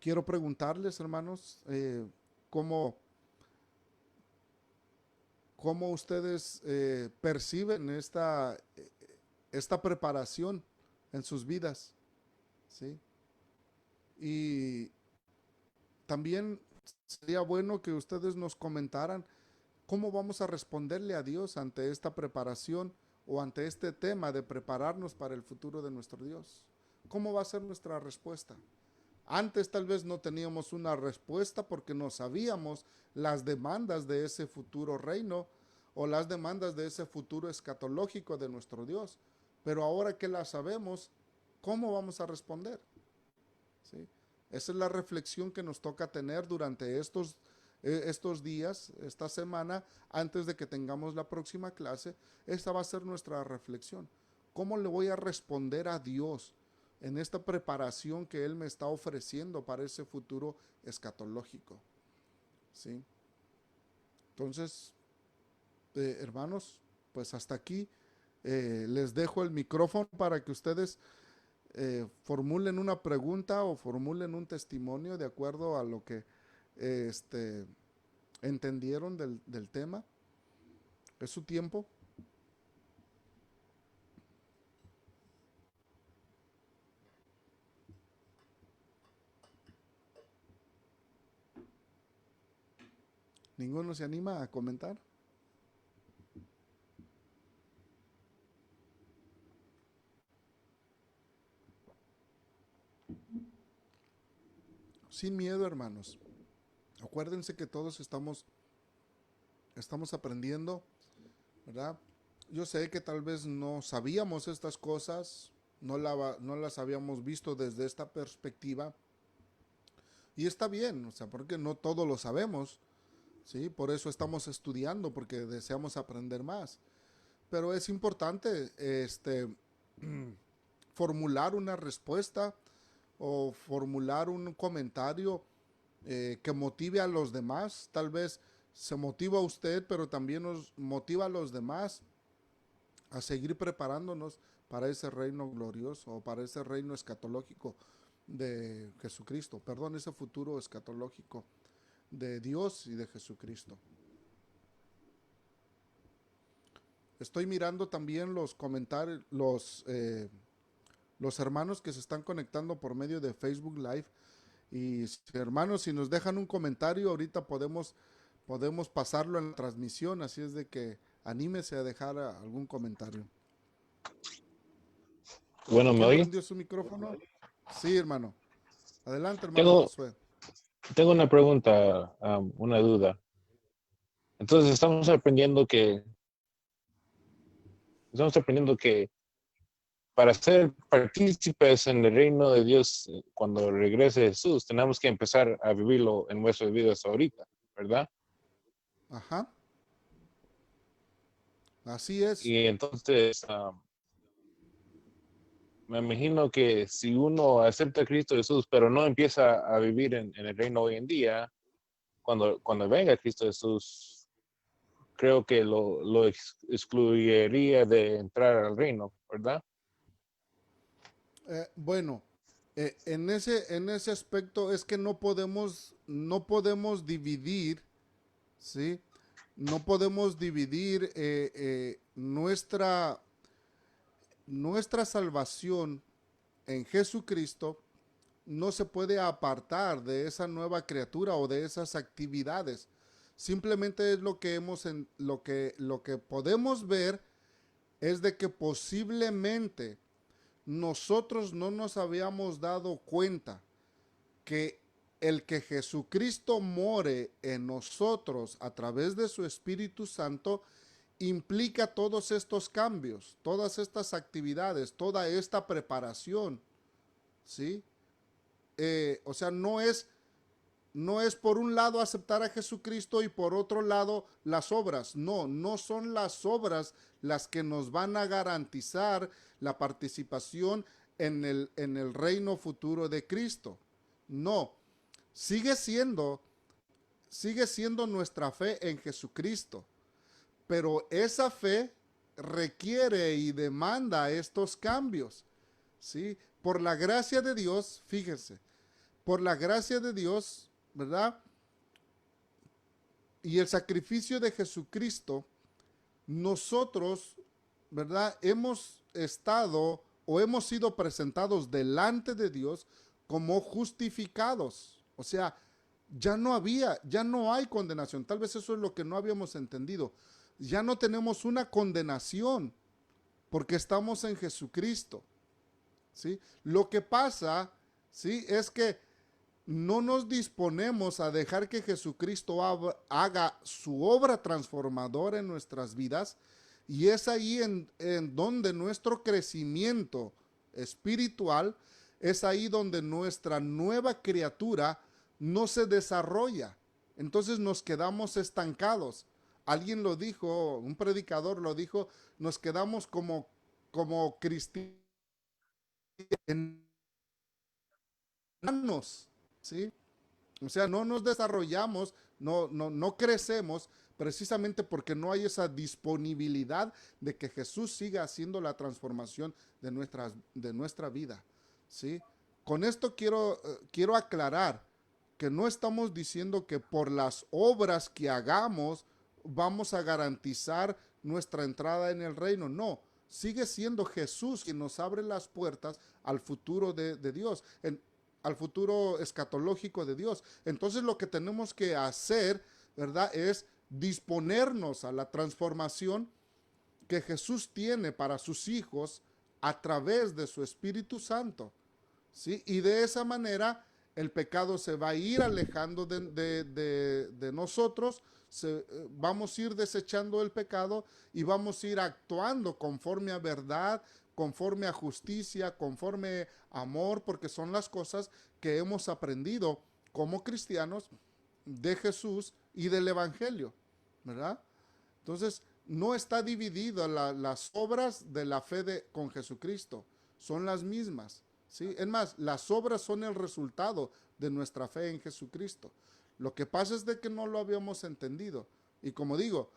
Quiero preguntarles, hermanos, cómo ustedes perciben esta preparación en sus vidas, ¿sí? Y también sería bueno que ustedes nos comentaran cómo vamos a responderle a Dios ante esta preparación o ante este tema de prepararnos para el futuro de nuestro Dios. ¿Cómo va a ser nuestra respuesta? Antes tal vez no teníamos una respuesta porque no sabíamos las demandas de ese futuro reino o las demandas de ese futuro escatológico de nuestro Dios. Pero ahora que las sabemos, ¿cómo vamos a responder? ¿Sí? Esa es la reflexión que nos toca tener durante estos días, esta semana, antes de que tengamos la próxima clase. Esta va a ser nuestra reflexión. ¿Cómo le voy a responder a Dios en esta preparación que Él me está ofreciendo para ese futuro escatológico? ¿Sí? Entonces, hermanos, pues hasta aquí les dejo el micrófono para que ustedes formulen una pregunta o formulen un testimonio de acuerdo a lo que entendieron del tema. Es su tiempo. ¿Ninguno se anima a comentar? Sin miedo, hermanos. Acuérdense que todos estamos aprendiendo, ¿verdad? Yo sé que tal vez no sabíamos estas cosas, no las habíamos visto desde esta perspectiva. Y está bien, o sea, porque no todo lo sabemos, ¿sí? Por eso estamos estudiando, porque deseamos aprender más. Pero es importante formular una respuesta o formular un comentario que motive a los demás. Tal vez se motiva a usted, pero también nos motiva a los demás a seguir preparándonos para ese reino glorioso o para ese reino escatológico de Jesucristo. Perdón, ese futuro escatológico de Dios y de Jesucristo. Estoy mirando también los comentarios, los hermanos que se están conectando por medio de Facebook Live. Y hermanos, si nos dejan un comentario, ahorita podemos pasarlo en la transmisión, así es de que anímese a dejar algún comentario. Bueno, ¿me ¿Quién oye? prendió su micrófono? Sí, hermano. Adelante, hermano Tengo, Josué. tengo una pregunta, una duda. Entonces estamos aprendiendo que para ser partícipes en el reino de Dios, cuando regrese Jesús, tenemos que empezar a vivirlo en nuestras vidas ahorita, ¿verdad? Ajá. Así es. Y entonces, me imagino que si uno acepta a Cristo Jesús, pero no empieza a vivir en el reino hoy en día, cuando venga Cristo Jesús, creo que lo excluiría de entrar al reino, ¿verdad? Bueno, en ese aspecto es que no podemos dividir, ¿sí? No podemos dividir nuestra salvación en Jesucristo. No se puede apartar de esa nueva criatura o de esas actividades. Simplemente es lo que podemos ver es de que posiblemente nosotros no nos habíamos dado cuenta que el que Jesucristo more en nosotros a través de su Espíritu Santo implica todos estos cambios, todas estas actividades, toda esta preparación, ¿sí? O sea, no es por un lado aceptar a Jesucristo y por otro lado las obras. No son las obras las que nos van a garantizar la participación en el reino futuro de Cristo. No, sigue siendo, sigue siendo nuestra fe en Jesucristo, pero esa fe requiere y demanda estos cambios, ¿sí? Por la gracia de Dios, fíjense, por la gracia de Dios, ¿verdad? Y el sacrificio de Jesucristo, nosotros, ¿verdad? Hemos estado o hemos sido presentados delante de Dios como justificados. O sea, ya no hay condenación. Tal vez eso es lo que no habíamos entendido. Ya no tenemos una condenación porque estamos en Jesucristo, ¿sí? Lo que pasa, ¿sí? Es que no nos disponemos a dejar que Jesucristo haga su obra transformadora en nuestras vidas, y es ahí en donde nuestro crecimiento espiritual, es ahí donde nuestra nueva criatura no se desarrolla. Entonces nos quedamos estancados. Alguien lo dijo, un predicador lo dijo, nos quedamos como cristianos, ¿sí? O sea, no nos desarrollamos, no crecemos precisamente porque no hay esa disponibilidad de que Jesús siga haciendo la transformación de nuestra vida, ¿sí? Con esto quiero aclarar que no estamos diciendo que por las obras que hagamos vamos a garantizar nuestra entrada en el reino. No, sigue siendo Jesús quien nos abre las puertas al futuro de Dios, al futuro escatológico de Dios. Entonces lo que tenemos que hacer, ¿verdad?, es disponernos a la transformación que Jesús tiene para sus hijos a través de su Espíritu Santo, ¿sí? Y de esa manera el pecado se va a ir alejando de nosotros, vamos a ir desechando el pecado y vamos a ir actuando conforme a verdad, conforme a justicia, conforme a amor, porque son las cosas que hemos aprendido como cristianos de Jesús y del Evangelio, ¿verdad? Entonces, no está dividida las obras de la fe con Jesucristo, son las mismas, ¿sí? Es más, las obras son el resultado de nuestra fe en Jesucristo. Lo que pasa es de que no lo habíamos entendido. Y como digo,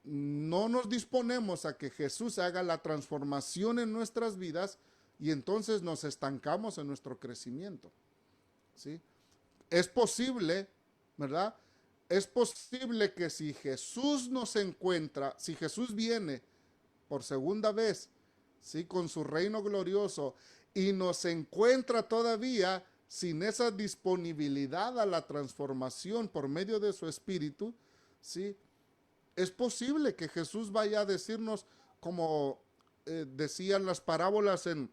no nos disponemos a que Jesús haga la transformación en nuestras vidas y entonces nos estancamos en nuestro crecimiento, ¿sí? Es posible, ¿verdad?, es posible que si Jesús nos encuentra, si Jesús viene por segunda vez, ¿sí? Con su reino glorioso y nos encuentra todavía sin esa disponibilidad a la transformación por medio de su espíritu, ¿sí? Es posible que Jesús vaya a decirnos, como decían las parábolas en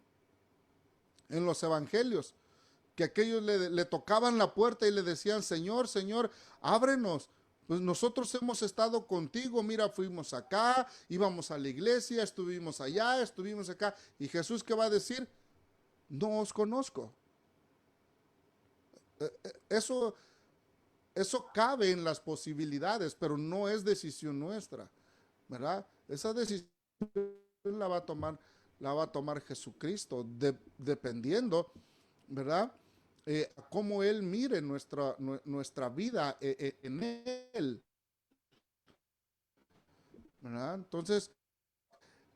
los evangelios, que aquellos le tocaban la puerta y le decían, Señor, Señor, ábrenos. Pues nosotros hemos estado contigo, mira, fuimos acá, íbamos a la iglesia, estuvimos allá, estuvimos acá. Y Jesús, ¿qué va a decir? No os conozco. Eso, eso cabe en las posibilidades, pero no es decisión nuestra, ¿verdad? Esa decisión la va a tomar, la va a tomar Jesucristo, dependiendo, ¿verdad? Cómo Él mire nuestra vida en Él, ¿verdad? Entonces,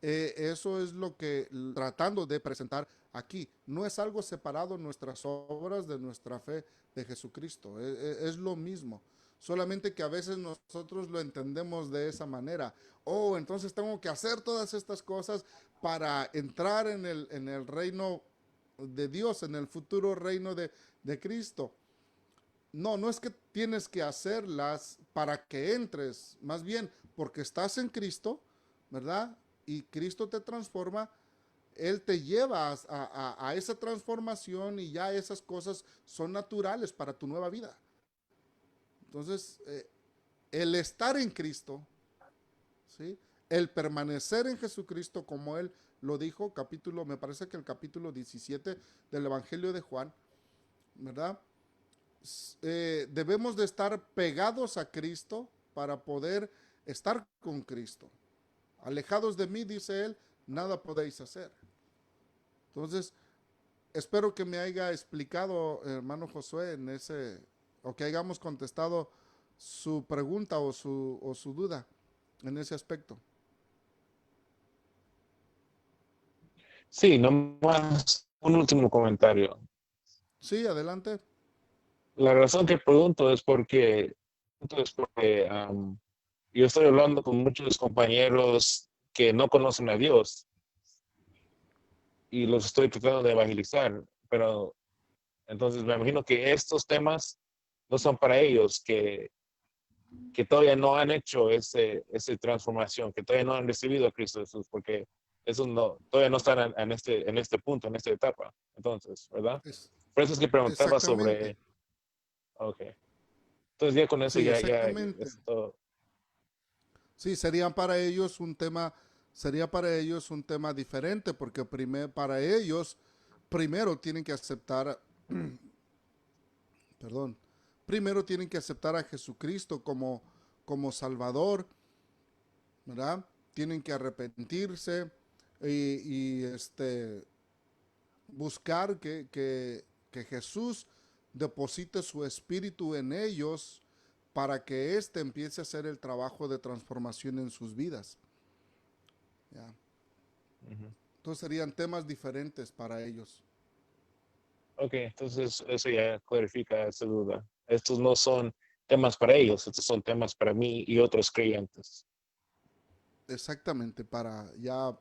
eso es lo que tratando de presentar aquí. No es algo separado nuestras obras de nuestra fe de Jesucristo. Es lo mismo. Solamente que a veces nosotros lo entendemos de esa manera. Oh, entonces tengo que hacer todas estas cosas para entrar en el reino de Dios, en el futuro reino de Cristo. No, no es que tienes que hacerlas para que entres, más bien porque estás en Cristo, ¿verdad? Y Cristo te transforma, Él te lleva a esa transformación y ya esas cosas son naturales para tu nueva vida. Entonces, el estar en Cristo, ¿sí? El permanecer en Jesucristo, como Él lo dijo, capítulo, me parece que el capítulo 17 del Evangelio de Juan, ¿verdad? Debemos de estar pegados a Cristo para poder estar con Cristo. Alejados de mí, dice Él, nada podéis hacer. Entonces, espero que me haya explicado, hermano Josué, en ese, o que hayamos contestado su pregunta o su duda en ese aspecto. Sí, nomás un último comentario. Sí, adelante. La razón que pregunto es porque yo estoy hablando con muchos compañeros que no conocen a Dios y los estoy tratando de evangelizar, pero entonces me imagino que estos temas no son para ellos, que todavía no han hecho esa transformación, que todavía no han recibido a Cristo Jesús, porque eso no, todavía no están en este punto, en esta etapa. Entonces, ¿verdad? Es, Por eso es que preguntaba exactamente. sobre, ok. Entonces ya con eso Sí, ya exactamente. es todo. Sí, sería para ellos un tema diferente, porque para ellos primero tienen que aceptar, perdón, primero tienen que aceptar a Jesucristo como Salvador, ¿verdad? Tienen que arrepentirse y buscar que Jesús deposite su espíritu en ellos para que éste empiece a hacer el trabajo de transformación en sus vidas. ¿Ya? Ujú. Entonces serían temas diferentes para ellos. Ok, entonces eso ya clarifica esa duda. Estos no son temas para ellos, estos son temas para mí y otros creyentes. Exactamente, para ya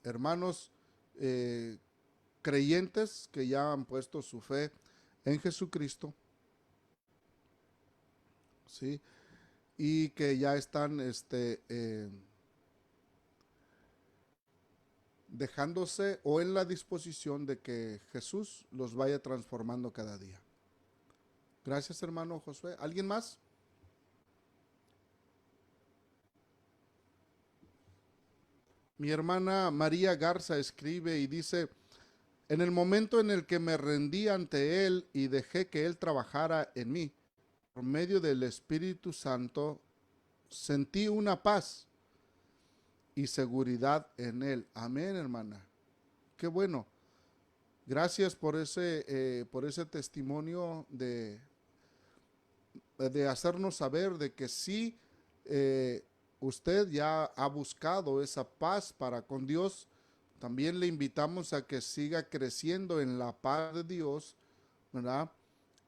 hermanos eh, creyentes que ya han puesto su fe en Jesucristo, ¿sí? Y que ya están dejándose o en la disposición de que Jesús los vaya transformando cada día. Gracias, hermano Josué. ¿Alguien más? Mi hermana María Garza escribe y dice, en el momento en el que me rendí ante Él y dejé que Él trabajara en mí, por medio del Espíritu Santo, sentí una paz y seguridad en Él. Amén, hermana. Qué bueno. Gracias por ese testimonio de hacernos saber de que sí, usted ya ha buscado esa paz para con Dios. También le invitamos a que siga creciendo en la paz de Dios, ¿verdad?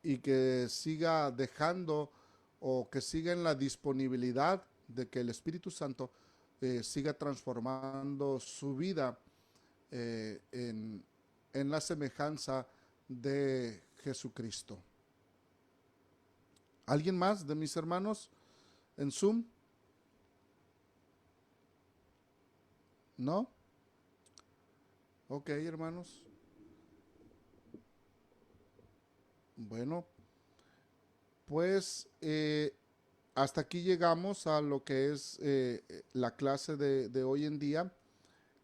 Y que siga dejando o que siga en la disponibilidad de que el Espíritu Santo siga transformando su vida en la semejanza de Jesucristo. ¿Alguien más de mis hermanos en Zoom? ¿No? Ok, hermanos. Bueno, pues hasta aquí llegamos a lo que es la clase de hoy en día.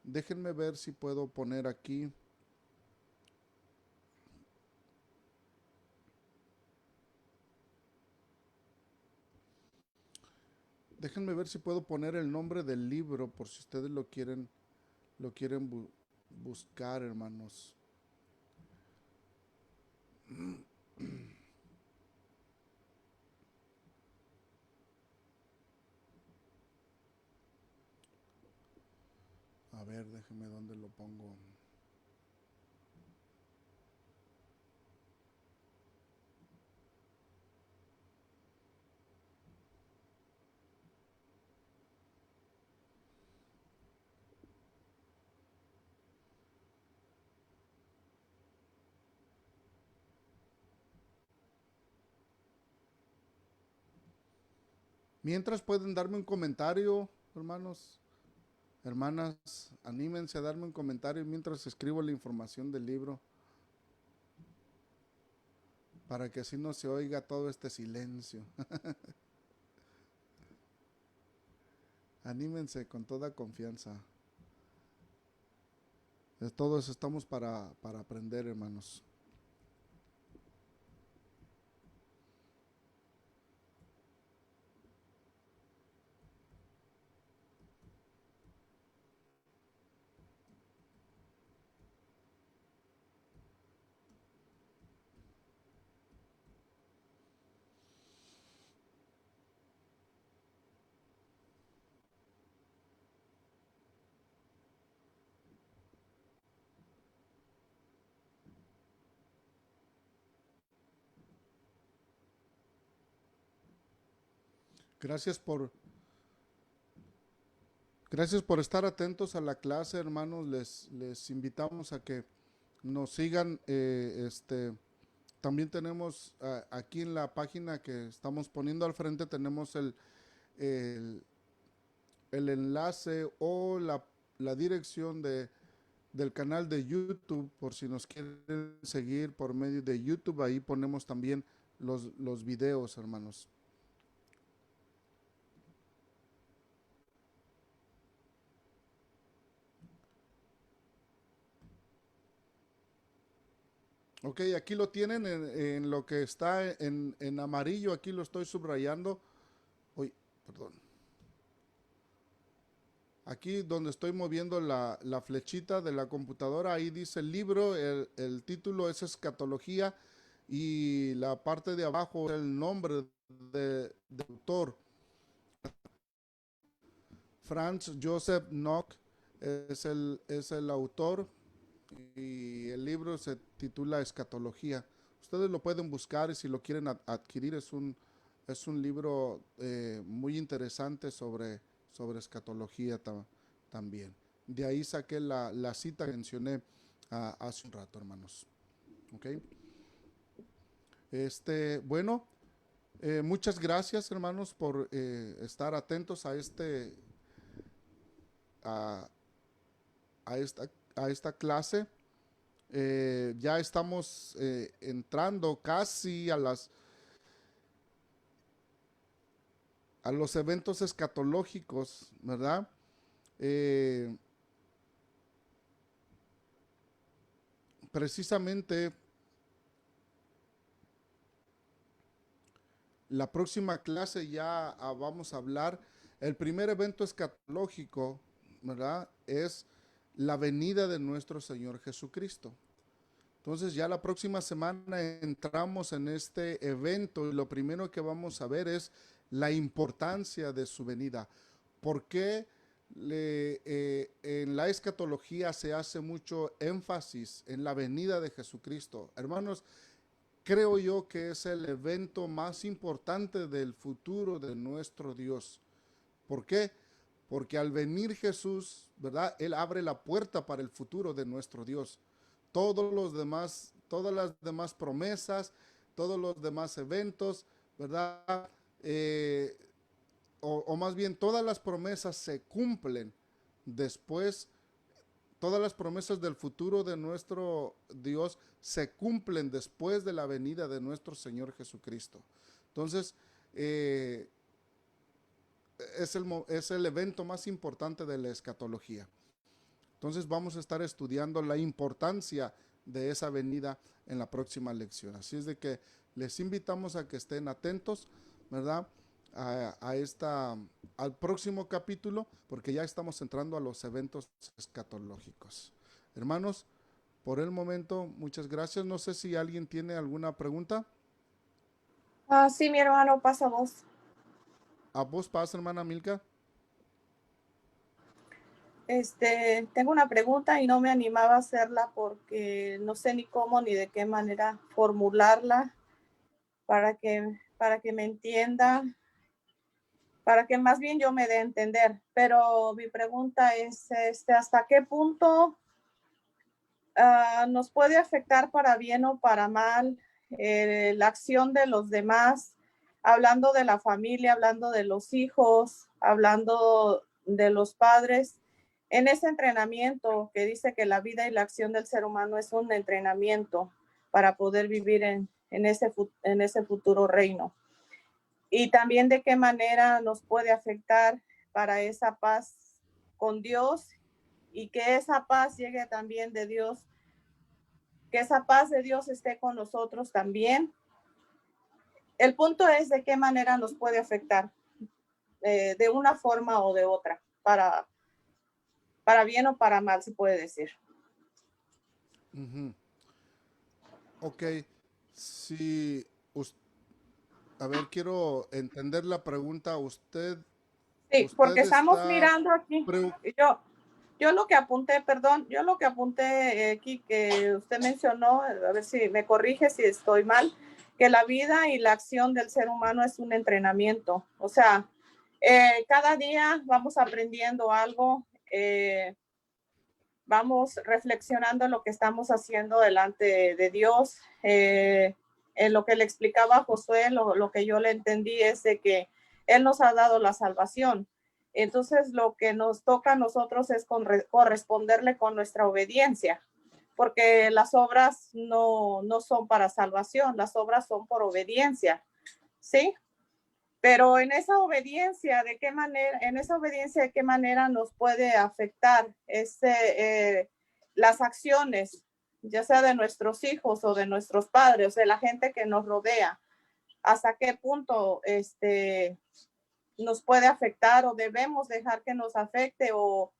Déjenme ver si puedo poner aquí. Déjenme ver si puedo poner el nombre del libro por si ustedes lo quieren buscar, hermanos. A ver, déjenme dónde lo pongo. Mientras pueden darme un comentario, hermanos, hermanas, anímense a darme un comentario mientras escribo la información del libro, para que así no se oiga todo este silencio. Anímense con toda confianza. Todos estamos para aprender, hermanos. Gracias por estar atentos a la clase, hermanos. Les invitamos a que nos sigan. También tenemos aquí en la página que estamos poniendo al frente, tenemos el, el enlace o la dirección del canal de YouTube, por si nos quieren seguir por medio de YouTube. Ahí ponemos también los videos, hermanos. Ok, aquí lo tienen en lo que está en amarillo. Aquí lo estoy subrayando. Uy, perdón. Aquí donde estoy moviendo la flechita de la computadora, ahí dice el libro, el título es Escatología y la parte de abajo es el nombre de autor. Franz Joseph Nock es el autor y el libro se titula Escatología. Ustedes lo pueden buscar y si lo quieren adquirir, es un libro muy interesante sobre escatología también. De ahí saqué la cita que mencioné hace un rato, hermanos. ¿Ok? Bueno, muchas gracias, hermanos, por estar atentos a a, a esta clase. Ya estamos entrando casi a los eventos escatológicos, ¿verdad? Precisamente la próxima clase ya vamos a hablar. El primer evento escatológico, ¿verdad? Es la venida de nuestro Señor Jesucristo. Entonces ya la próxima semana entramos en este evento y lo primero que vamos a ver es la importancia de su venida. ¿Por qué en la escatología se hace mucho énfasis en la venida de Jesucristo? Hermanos, creo yo que es el evento más importante del futuro de nuestro Dios. ¿Por qué? Porque al venir Jesús, ¿verdad? Él abre la puerta para el futuro de nuestro Dios. Todas las demás promesas, todos los demás eventos, ¿verdad? Eh, o más bien todas las promesas se cumplen después, todas las promesas del futuro de nuestro Dios se cumplen después de la venida de nuestro Señor Jesucristo. Entonces, es el evento más importante de la escatología. Entonces vamos a estar estudiando la importancia de esa venida en la próxima lección. Así es de que les invitamos a que estén atentos, ¿verdad? Al próximo capítulo, porque ya estamos entrando a los eventos escatológicos. Hermanos, por el momento, muchas gracias. No sé si alguien tiene alguna pregunta. Sí, mi hermano, pasa vos. A vos pasa, hermana Milka. Tengo una pregunta y no me animaba a hacerla porque no sé ni cómo ni de qué manera formularla para que me entienda, para que más bien yo me dé a entender. Pero mi pregunta es, ¿hasta qué punto nos puede afectar para bien o para mal la acción de los demás? Hablando de la familia, hablando de los hijos, hablando de los padres, en ese entrenamiento que dice que la vida y la acción del ser humano es un entrenamiento para poder vivir en ese futuro reino. Y también de qué manera nos puede afectar para esa paz con Dios y que esa paz llegue también de Dios, que esa paz de Dios esté con nosotros también. El punto es de qué manera nos puede afectar de una forma o de otra, para bien o para mal, se puede decir. Ok, si, a ver, quiero entender la pregunta. Sí, porque Usted estamos está, mirando aquí. pre- Yo lo que apunté, perdón, yo lo que apunté aquí que usted mencionó, a ver si me corrige si estoy mal, que la vida y la acción del ser humano es un entrenamiento. O sea, cada día vamos aprendiendo algo, vamos reflexionando en lo que estamos haciendo delante de Dios. En lo que le explicaba a Josué, lo que yo le entendí es de que Él nos ha dado la salvación. Entonces, lo que nos toca a nosotros es corresponderle con nuestra obediencia, porque las obras no son para salvación, las obras son por obediencia, ¿sí? Pero en esa obediencia, ¿de qué manera nos puede afectar las acciones, ya sea de nuestros hijos o de nuestros padres, de la gente que nos rodea? ¿Hasta qué punto nos puede afectar o debemos dejar que nos afecte o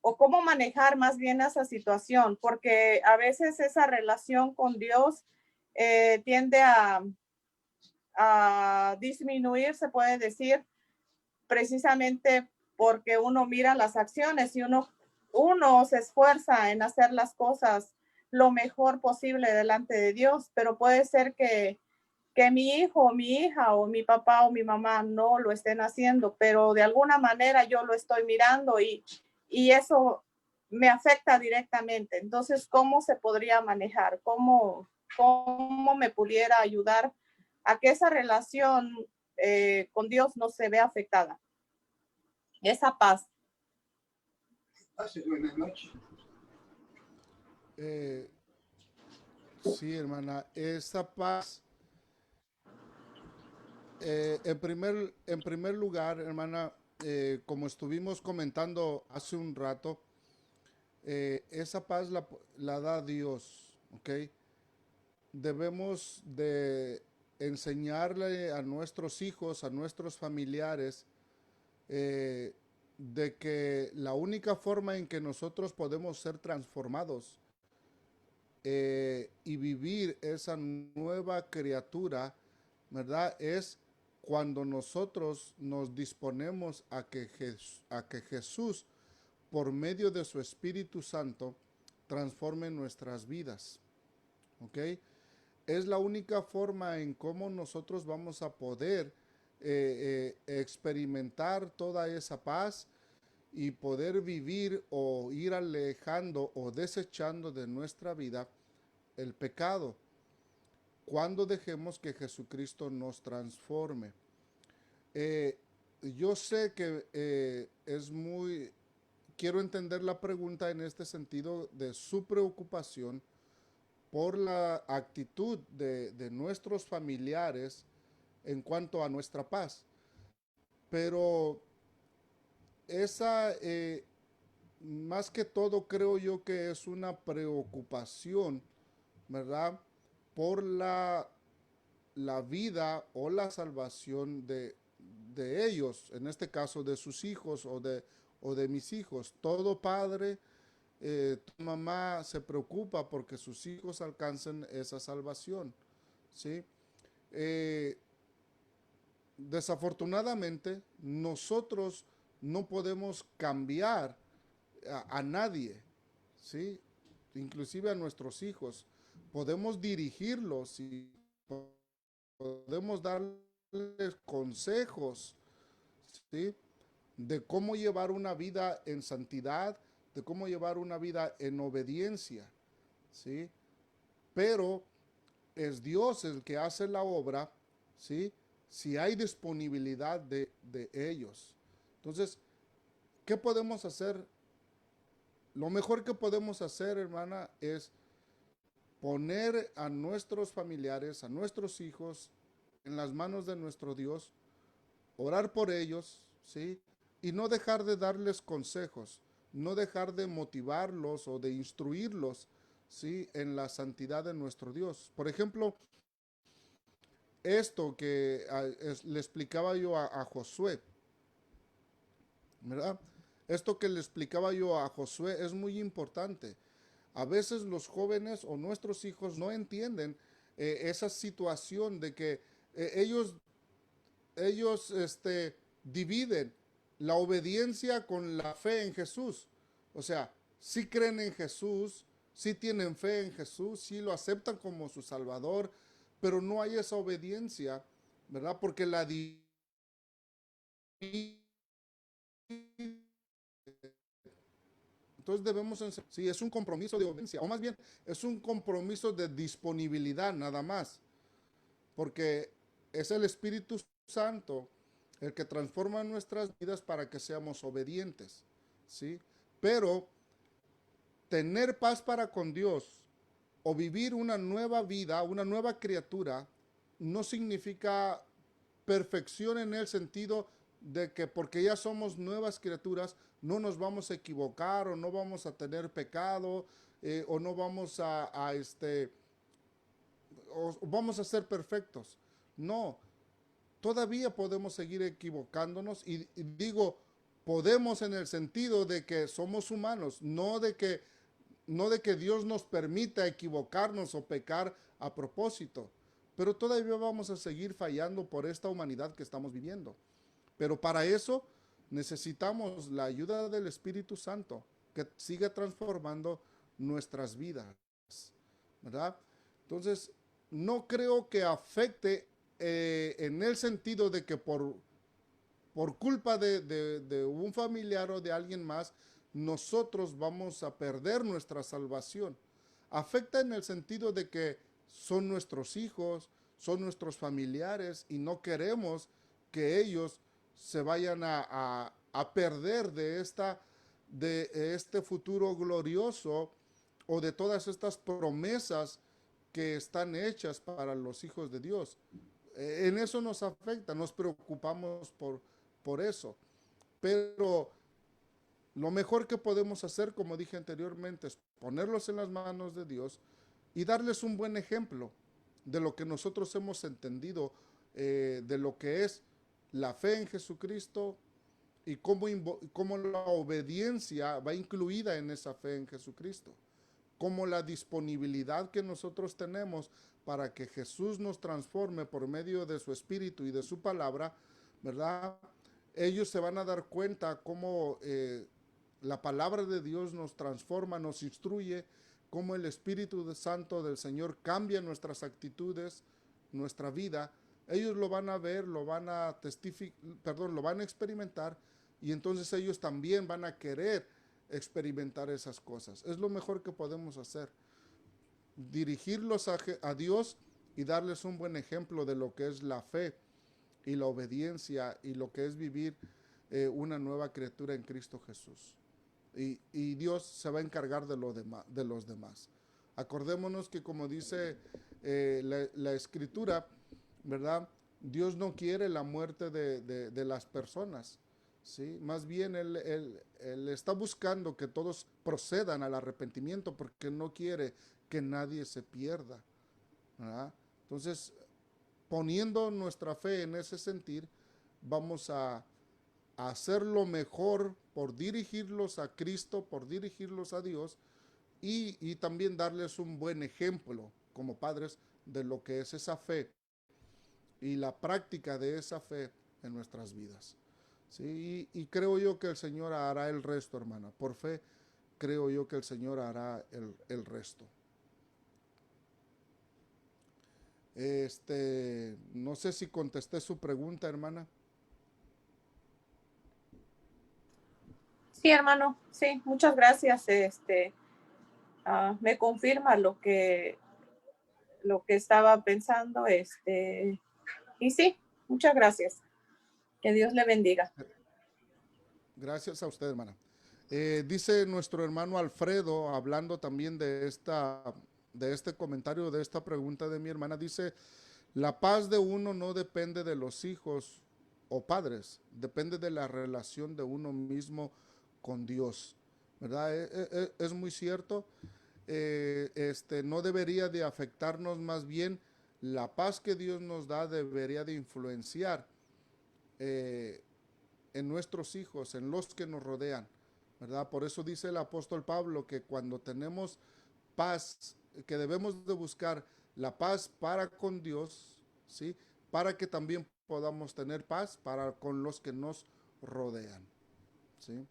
cómo manejar más bien esa situación? Porque a veces esa relación con Dios tiende a disminuir, se puede decir, precisamente porque uno mira las acciones y uno se esfuerza en hacer las cosas lo mejor posible delante de Dios, pero puede ser que mi hijo o mi hija o mi papá o mi mamá no lo estén haciendo, pero de alguna manera yo lo estoy mirando y eso me afecta directamente. Entonces, ¿cómo se podría manejar? ¿Cómo me pudiera ayudar a que esa relación con Dios no se vea afectada? Esa paz. Buenas noches. Sí, hermana, esa paz, en primer lugar, hermana, como estuvimos comentando hace un rato, esa paz la da Dios, ¿ok? Debemos de enseñarle a nuestros hijos, a nuestros familiares, de que la única forma en que nosotros podemos ser transformados y vivir esa nueva criatura, ¿verdad? Es cuando nosotros nos disponemos a que Jesús, por medio de su Espíritu Santo, transforme nuestras vidas. ¿Ok? es la única forma en cómo nosotros vamos a poder experimentar toda esa paz y poder vivir o ir alejando o desechando de nuestra vida el pecado cuando dejemos que Jesucristo nos transforme. Yo sé que quiero entender la pregunta en este sentido de su preocupación por la actitud de nuestros familiares en cuanto a nuestra paz. Pero esa, más que todo, creo yo que es una preocupación, ¿verdad? Por la vida o la salvación de ellos, en este caso de sus hijos o de mis hijos. Todo padre, tu mamá se preocupa porque sus hijos alcancen esa salvación, ¿sí? Desafortunadamente, nosotros no podemos cambiar a nadie, ¿sí? Inclusive a nuestros hijos. Podemos dirigirlos y podemos darles consejos, ¿sí? De cómo llevar una vida en santidad, de cómo llevar una vida en obediencia, ¿sí? Pero es Dios el que hace la obra, ¿sí? Si hay disponibilidad de ellos. Entonces, ¿qué podemos hacer? Lo mejor que podemos hacer, hermana, es poner a nuestros familiares, a nuestros hijos, en las manos de nuestro Dios, orar por ellos, ¿sí? Y no dejar de darles consejos, no dejar de motivarlos o de instruirlos, ¿sí? En la santidad de nuestro Dios. Por ejemplo, esto que le explicaba yo a Josué, ¿verdad? Esto que le explicaba yo a Josué es muy importante. A veces los jóvenes o nuestros hijos no entienden esa situación de que ellos dividen la obediencia con la fe en Jesús. O sea, sí creen en Jesús, sí tienen fe en Jesús, sí lo aceptan como su Salvador, pero no hay esa obediencia, ¿verdad? Porque la entonces debemos, sí, es un compromiso de obediencia, o más bien es un compromiso de disponibilidad nada más, porque es el Espíritu Santo el que transforma nuestras vidas para que seamos obedientes, ¿sí? Pero tener paz para con Dios o vivir una nueva vida, una nueva criatura, no significa perfección en el sentido de que porque ya somos nuevas criaturas, no nos vamos a equivocar o no vamos a tener pecado o no vamos o vamos a ser perfectos. No, todavía podemos seguir equivocándonos y digo, podemos en el sentido de que somos humanos, no de que Dios nos permita equivocarnos o pecar a propósito, pero todavía vamos a seguir fallando por esta humanidad que estamos viviendo. Pero para eso necesitamos la ayuda del Espíritu Santo que siga transformando nuestras vidas, ¿verdad? Entonces, no creo que afecte en el sentido de que por culpa de un familiar o de alguien más, nosotros vamos a perder nuestra salvación. Afecta en el sentido de que son nuestros hijos, son nuestros familiares y no queremos que ellos se vayan a perder de este futuro glorioso o de todas estas promesas que están hechas para los hijos de Dios. En eso nos afecta, nos preocupamos por eso. Pero lo mejor que podemos hacer, como dije anteriormente, es ponerlos en las manos de Dios y darles un buen ejemplo de lo que nosotros hemos entendido, de lo que es la fe en Jesucristo y cómo la obediencia va incluida en esa fe en Jesucristo, como la disponibilidad que nosotros tenemos para que Jesús nos transforme por medio de su Espíritu y de su palabra, ¿verdad? Ellos se van a dar cuenta cómo la palabra de Dios nos transforma, nos instruye, cómo el Espíritu Santo del Señor cambia nuestras actitudes, nuestra vida. Ellos lo van a ver, lo van a lo van a experimentar, y entonces ellos también van a querer experimentar esas cosas. Es lo mejor que podemos hacer, dirigirlos a Dios y darles un buen ejemplo de lo que es la fe y la obediencia y lo que es vivir una nueva criatura en Cristo Jesús. Y Dios se va a encargar de los demás. Acordémonos que, como dice la Escritura, ¿verdad? Dios no quiere la muerte de las personas, ¿sí? Más bien Él está buscando que todos procedan al arrepentimiento, porque no quiere que nadie se pierda, ¿verdad? Entonces, poniendo nuestra fe en ese sentir, vamos a hacer lo mejor por dirigirlos a Cristo, por dirigirlos a Dios, y también darles un buen ejemplo como padres de lo que es esa fe y la práctica de esa fe en nuestras vidas. ¿Sí? Y creo yo que el Señor hará el resto, hermana. Por fe, creo yo que el Señor hará el resto. No sé si contesté su pregunta, hermana. Sí, hermano, sí, muchas gracias. Me confirma lo que estaba pensando. Y sí, muchas gracias. Que Dios le bendiga. Gracias a usted, hermana. Dice nuestro hermano Alfredo, hablando también de este comentario, de esta pregunta de mi hermana, dice: la paz de uno no depende de los hijos o padres, depende de la relación de uno mismo con Dios, ¿verdad? Es muy cierto. No debería de afectarnos, más bien la paz que Dios nos da debería de influenciar en nuestros hijos, en los que nos rodean, ¿verdad? Por eso dice el apóstol Pablo que cuando tenemos paz, que debemos de buscar la paz para con Dios, ¿sí? Para que también podamos tener paz para con los que nos rodean, ¿sí?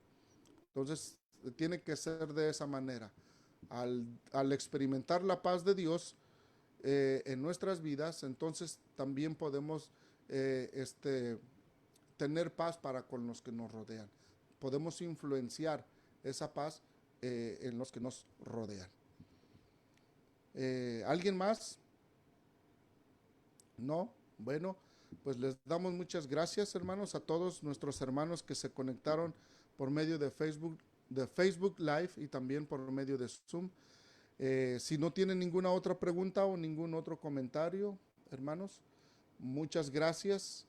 Entonces, tiene que ser de esa manera. Al experimentar la paz de Dios en nuestras vidas, entonces también podemos tener paz para con los que nos rodean. Podemos influenciar esa paz en los que nos rodean. ¿Alguien más? ¿No? Bueno, pues les damos muchas gracias, hermanos, a todos nuestros hermanos que se conectaron por medio de Facebook Live y también por medio de Zoom. Si no tienen ninguna otra pregunta o ningún otro comentario, hermanos, muchas gracias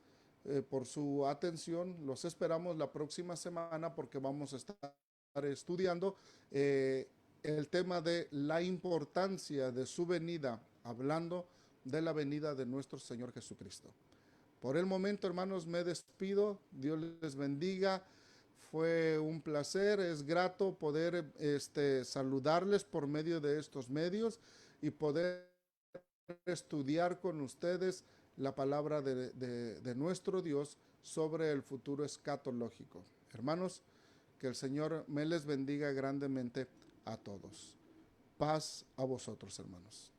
por su atención. Los esperamos la próxima semana, porque vamos a estar estudiando el tema de la importancia de su venida, hablando de la venida de nuestro Señor Jesucristo. Por el momento, hermanos, me despido. Dios les bendiga. Fue un placer, es grato poder saludarles por medio de estos medios y poder estudiar con ustedes la palabra de nuestro Dios sobre el futuro escatológico. Hermanos, que el Señor me les bendiga grandemente a todos. Paz a vosotros, hermanos.